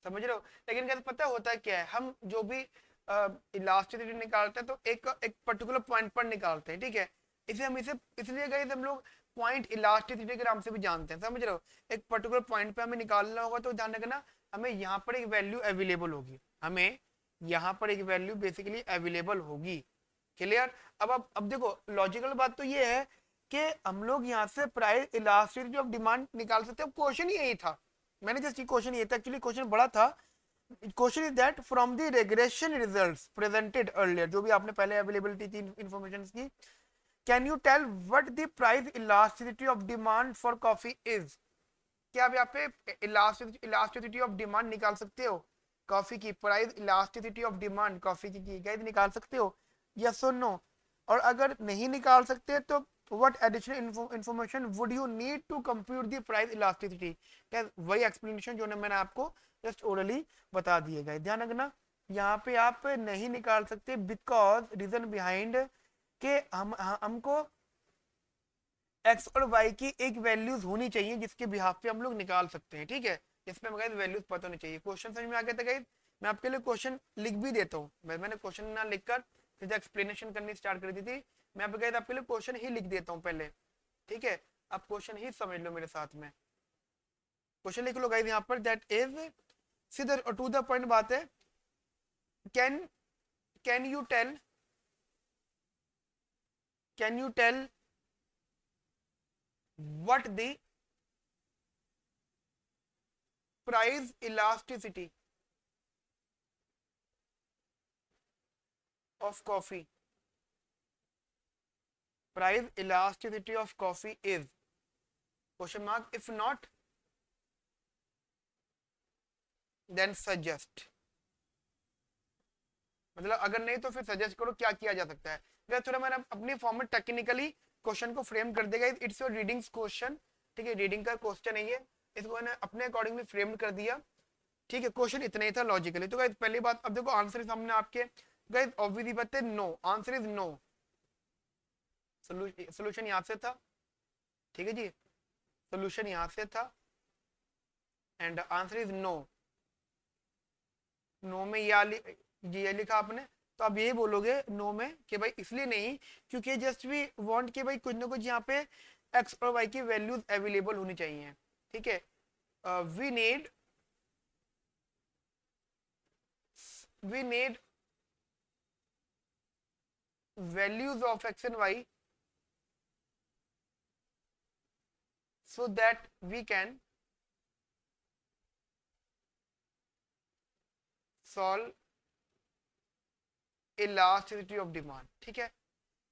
S1: समझ रहे हो। लेकिन क्या पता होता है क्या है, हम जो भी इलास्टिसिटी निकालते हैं तो एक पर्टिकुलर पॉइंट पर निकालते हैं, ठीक है। इसे इसलिए गए हम लोग पॉइंट इलास्टिसिटी के नाम से भी जानते हैं, समझ रहे हो। एक पर्टिकुलर पॉइंट पे हमें निकालना होगा तो ध्यान रखना हमें यहाँ पर एक वैल्यू अवेलेबल होगी, हमें यहाँ पर एक वैल्यू बेसिकली अवेलेबल होगी, क्लियर। अब देखो लॉजिकल बात तो ये है कि हम लोग यहाँ से प्राइस इलास्टिसिटी ऑफ डिमांड निकाल सकते हैं, क्वेश्चन यही था, मैंने जस्ट क्वेश्चन ये था, एक्चुअली क्वेश्चन बड़ा था। Question is that from the regression results presented earlier, जो भी आपने पहले अवेलेबिलिटी थी इंफॉर्मेशन की, can you tell what the price elasticity of demand for coffee is. क्या आप यहाँ पे इलास्टिसिटी ऑफ डिमांड निकाल सकते हो, कॉफी की price elasticity of demand coffee की क्या निकाल सकते हो, यस और नो। और अगर नहीं निकाल सकते तो what additional information would you need to compute the price elasticity, क्या वही एक्सप्लेनेशन जो मैंने आपको जस्ट ओरली बता दिए गए। ध्यान रखना यहाँ पे आप नहीं निकाल सकते बिकॉज रीजन बिहाइंड के हमको एक्स और वाई की एक वैल्यूज होनी चाहिए जिसके बिहाफ पे हम लोग निकाल सकते हैं, ठीक है। इसमें गाइस वैल्यूज पता होनी चाहिए। क्वेश्चन समझ में आ गया था गाइस, मैं आपके लिए क्वेश्चन लिख भी देता हूँ, मैंने क्वेश्चन ना लिखकर सीधा एक्सप्लेनेशन करनी स्टार्ट कर दी थी, मैं अब गाइस आपके लिए क्वेश्चन ही लिख देता हूँ पहले, ठीक है। आप क्वेश्चन ही समझ लो मेरे साथ में, क्वेश्चन लिख लो गाइस यहाँ पर, दैट इज सीधा टू द पॉइंट बात है, can can you tell what the price elasticity of coffee, price elasticity of coffee is, question mark, if not then suggest, मतलब अगर नहीं तो फिर सजेस्ट करो क्या किया जा सकता है। थोड़ा मैंने अपनी फॉर्म में टेक्निकली क्वेश्चन को फ्रेम कर देगा, इट्स योर रीडिंग क्वेश्चन, ठीक है, रीडिंग का क्वेश्चन है ये, इसको मैंने अपने अकॉर्डिंगली फ्रेम कर दिया, ठीक है। क्वेश्चन इतना ही था लॉजिकली। तो गाइस पहली बात, अब देखो आंसर सामने आपके, गाइस ऑब्वियसली बात है no, answer is no, solution यहां से था, ठीक है जी, सोल्यूशन यहां से था and answer is no. No में ये लिखा आपने, तो आप यही बोलोगे नो में कि भाई इसलिए नहीं क्योंकि जस्ट वी वांट कि भाई कुछ ना कुछ यहाँ पे एक्स और वाई की वैल्यूज अवेलेबल होनी चाहिए, ठीक है। We need values of x and y so that we can solve elasticity of demand, ठीक है।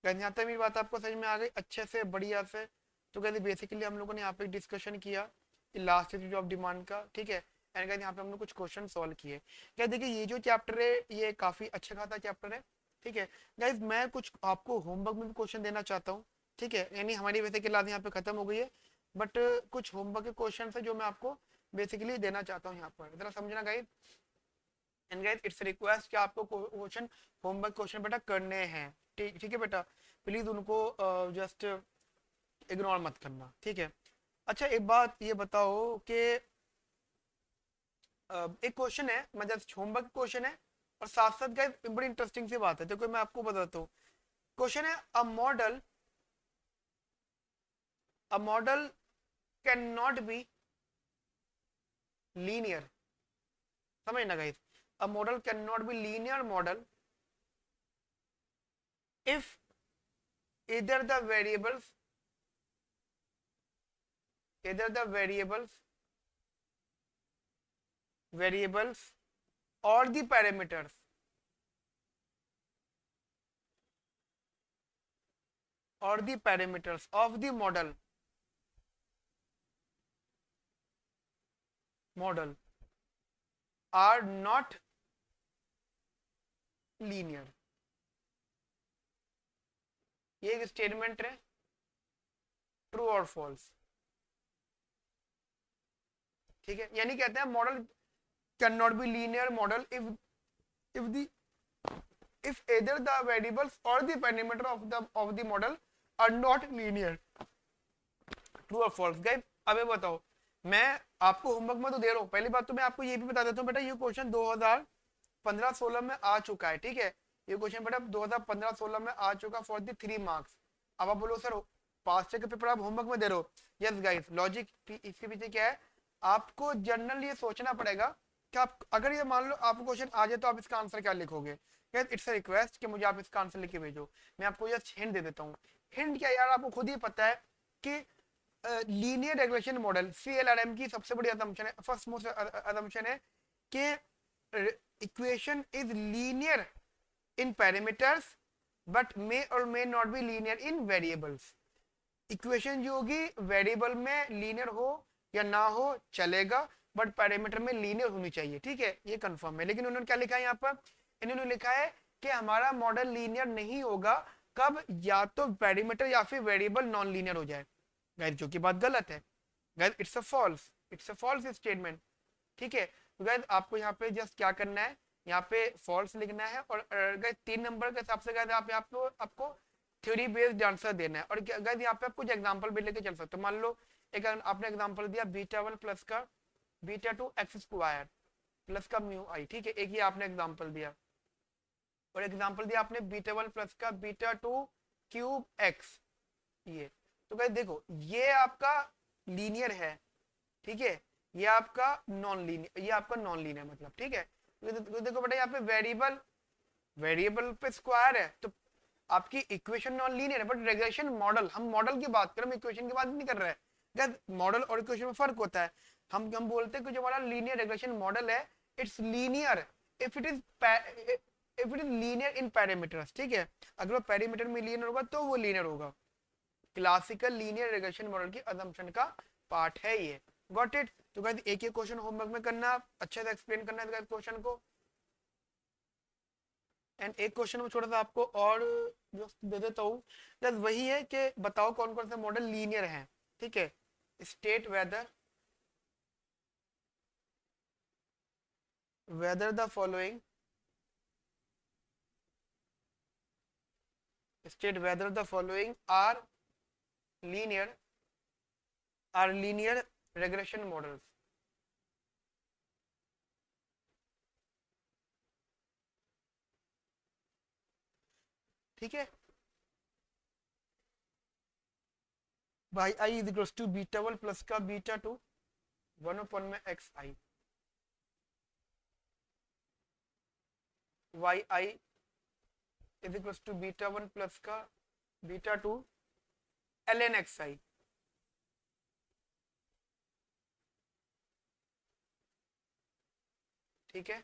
S1: यहाँ तक मेरी बात आपको समझ में आ गई अच्छे से बढ़िया से। तो कहते बेसिकली हम लोगों ने यहाँ पे डिस्कशन किया इलास्टिसिटी ऑफ डिमांड का, ठीक है, एंड यहाँ पे हमने कुछ क्वेश्चन सॉल्व किए। क्या देखिए ये जो चैप्टर है ये काफी अच्छा खासा चैप्टर है, ठीक है। गाइज मैं कुछ आपको होमवर्क में भी क्वेश्चन देना चाहता हूँ, ठीक है, यानी हमारी वैसे क्लास यहाँ पे खत्म हो गई है बट कुछ होमवर्क के क्वेश्चन है जो मैं आपको बेसिकली देना चाहता हूँ यहाँ पर, जरा समझना guys. And guys it's request कि आपको क्वेश्चन होमवर्क क्वेश्चन बेटा करने हैं, ठीक है बेटा, प्लीज उनको जस्ट इग्नोर मत करना, ठीक है। अच्छा एक बात ये बताओ कि एक क्वेश्चन है, मतलब होमवर्क क्वेश्चन है और साथ साथ गाइस बड़ी इंटरेस्टिंग सी बात है, देखो मैं आपको बताता हूँ। क्वेश्चन है a model can not be linear, समझना guys, a model can not be linear model if either the variables either the variables or the parameters of the model are not linear। ये एक statement है, true और false. ठीक है, यानी कहते हैं model can not be linear model if the if either the variables or the parameter of the model are not linear। True और फॉल्स गाइस। अब बताओ, मैं आपको होमवर्क में तो दे रहा हूँ, पहली बात तो मैं आपको ये भी बता देता हूँ बेटा, ये क्वेश्चन 2015-16 में आ चुका है। ठीक है, ये क्वेश्चन बेटा 2015-16 में आ चुका फॉर द 3 मार्क्स। अब आप बोलो सर पास्ट के पेपर आप होमवर्क में दे रहे हो। यस गाइस, लॉजिक इसके पीछे क्या है, आपको जनरल ये सोचना पड़ेगा कि आप अगर ये मान लो आपको क्वेश्चन आ जाए तो आप इसका आंसर क्या लिखोगे। इट्स अ रिक्वेस्ट कि मुझे आप इसका आंसर लिख के भेजो। मैं आपको जस्ट हिंट दे देता हूँ। हिंट क्या यार, आपको खुद ही पता है कि लीनियर रेगुलेशन मॉडल सीएलआरएम की सबसे बड़ी असम्पशन है, फर्स्ट मोस्ट असम्पशन है कि equation is linear in parameters but may और may not be linear in variables. Equation जो होगी वेरिएबल में लीनियर हो या ना हो चलेगा, बट पैरामीटर में लीनियर होनी चाहिए। ठीक है, ये कंफर्म है। लेकिन उन्होंने क्या लिखा है यहाँ पर, इन्होंने लिखा है कि हमारा मॉडल लीनियर नहीं होगा, कब, या तो पैरामीटर या फिर वेरिएबल नॉन लीनियर हो जाए। गाइस जो कि बात गलत है, guys it's a false statement. ठीक है, तो गाइस आपको यहाँ पे जस्ट क्या करना है, यहाँ पे फॉल्स लिखना है और गाइस 3 नंबर के हिसाब से गाइस आप आपको थ्योरी बेस्ड आंसर देना है। और गाइस यहाँ पे आप कुछ एग्जांपल भी लेके चल सकते हो। मान लो एक आपने एग्जांपल दिया बीटा 1 प्लस का बीटा 2 एक्स स्क्वायर प्लस का म्यू आई। ठीक है, एक ही आपने एग्जांपल दिया, और एग्जांपल दिया आपने बीटा 1 प्लस का बीटा 2 क्यूब एक्स। ये तो गाइस देखो, ये आपका लीनियर है। ठीक है, ये आपका नॉन लीनियर मतलब। ठीक है, तो देखो बेटा यहाँ पे वेरिएबल पे स्क्वायर है तो आपकी इक्वेशन नॉन लीनियर है, बट रेगुलेशन मॉडल, हम मॉडल की बात कर रहे हैं, इक्वेशन की बात नहीं कर रहे हैं। मॉडल और इक्वेशन में फर्क होता है। हम बोलते हैं कि जो हमारा लीनियर रेगुलेशन मॉडल है, it's linear if it is linear in parameters. ठीक है, अगर वो पैरामीटर में लीनियर होगा तो वो लीनियर होगा। क्लासिकल लीनियर रेगुलेशन मॉडल की असम्पशन का पार्ट है ये। Got it. तो गाइस एक एक क्वेश्चन होमवर्क में करना, अच्छे से एक्सप्लेन करना है क्वेश्चन को। एंड एक क्वेश्चन में छोटा सा आपको और जो दे देता हूँ, जस्ट वही है कि बताओ कौन कौन से मॉडल लीनियर हैं। ठीक है, state whether the following linear are linear regression models। ठीक है, y i is equals to beta 1 plus का बीटा 2 1 अपॉन में x i, y i is equals to beta 1 plus का बीटा 2 ln एक्स आई। ठीक है,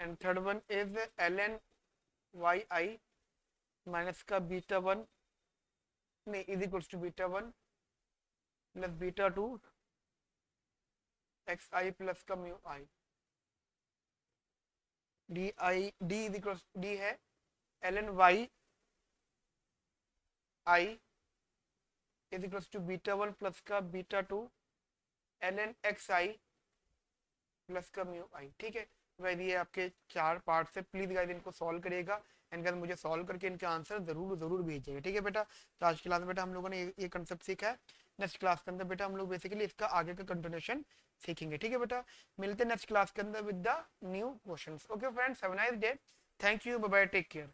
S1: and third one is ln y i minus का beta 1 नहीं is equals to beta 1 plus beta 2 x i plus का mu i. D i d is equals d है ln y i is equals to beta 1 plus का beta 2 ln x i plus का mu i. ठीक है guys, ये आपके 4 part से, please guys इनको सॉल्व करिएगा एंड गाइस मुझे सॉल्व करके इनके आंसर जरूर भेजिएगा। ठीक है बेटा, तो आज की क्लास में बेटा हम लोगों ने ये कंसेप्ट सीखा है। नेक्स्ट क्लास के अंदर बेटा हम लोग बेसिकली इसका आगे का कंटिन्यूएशन सीखेंगे। ठीक है बेटा, मिलते हैं नेक्स्ट क्लास के अंदर with the new questions. Okay friends, have a nice day, thank you, bye bye, take care.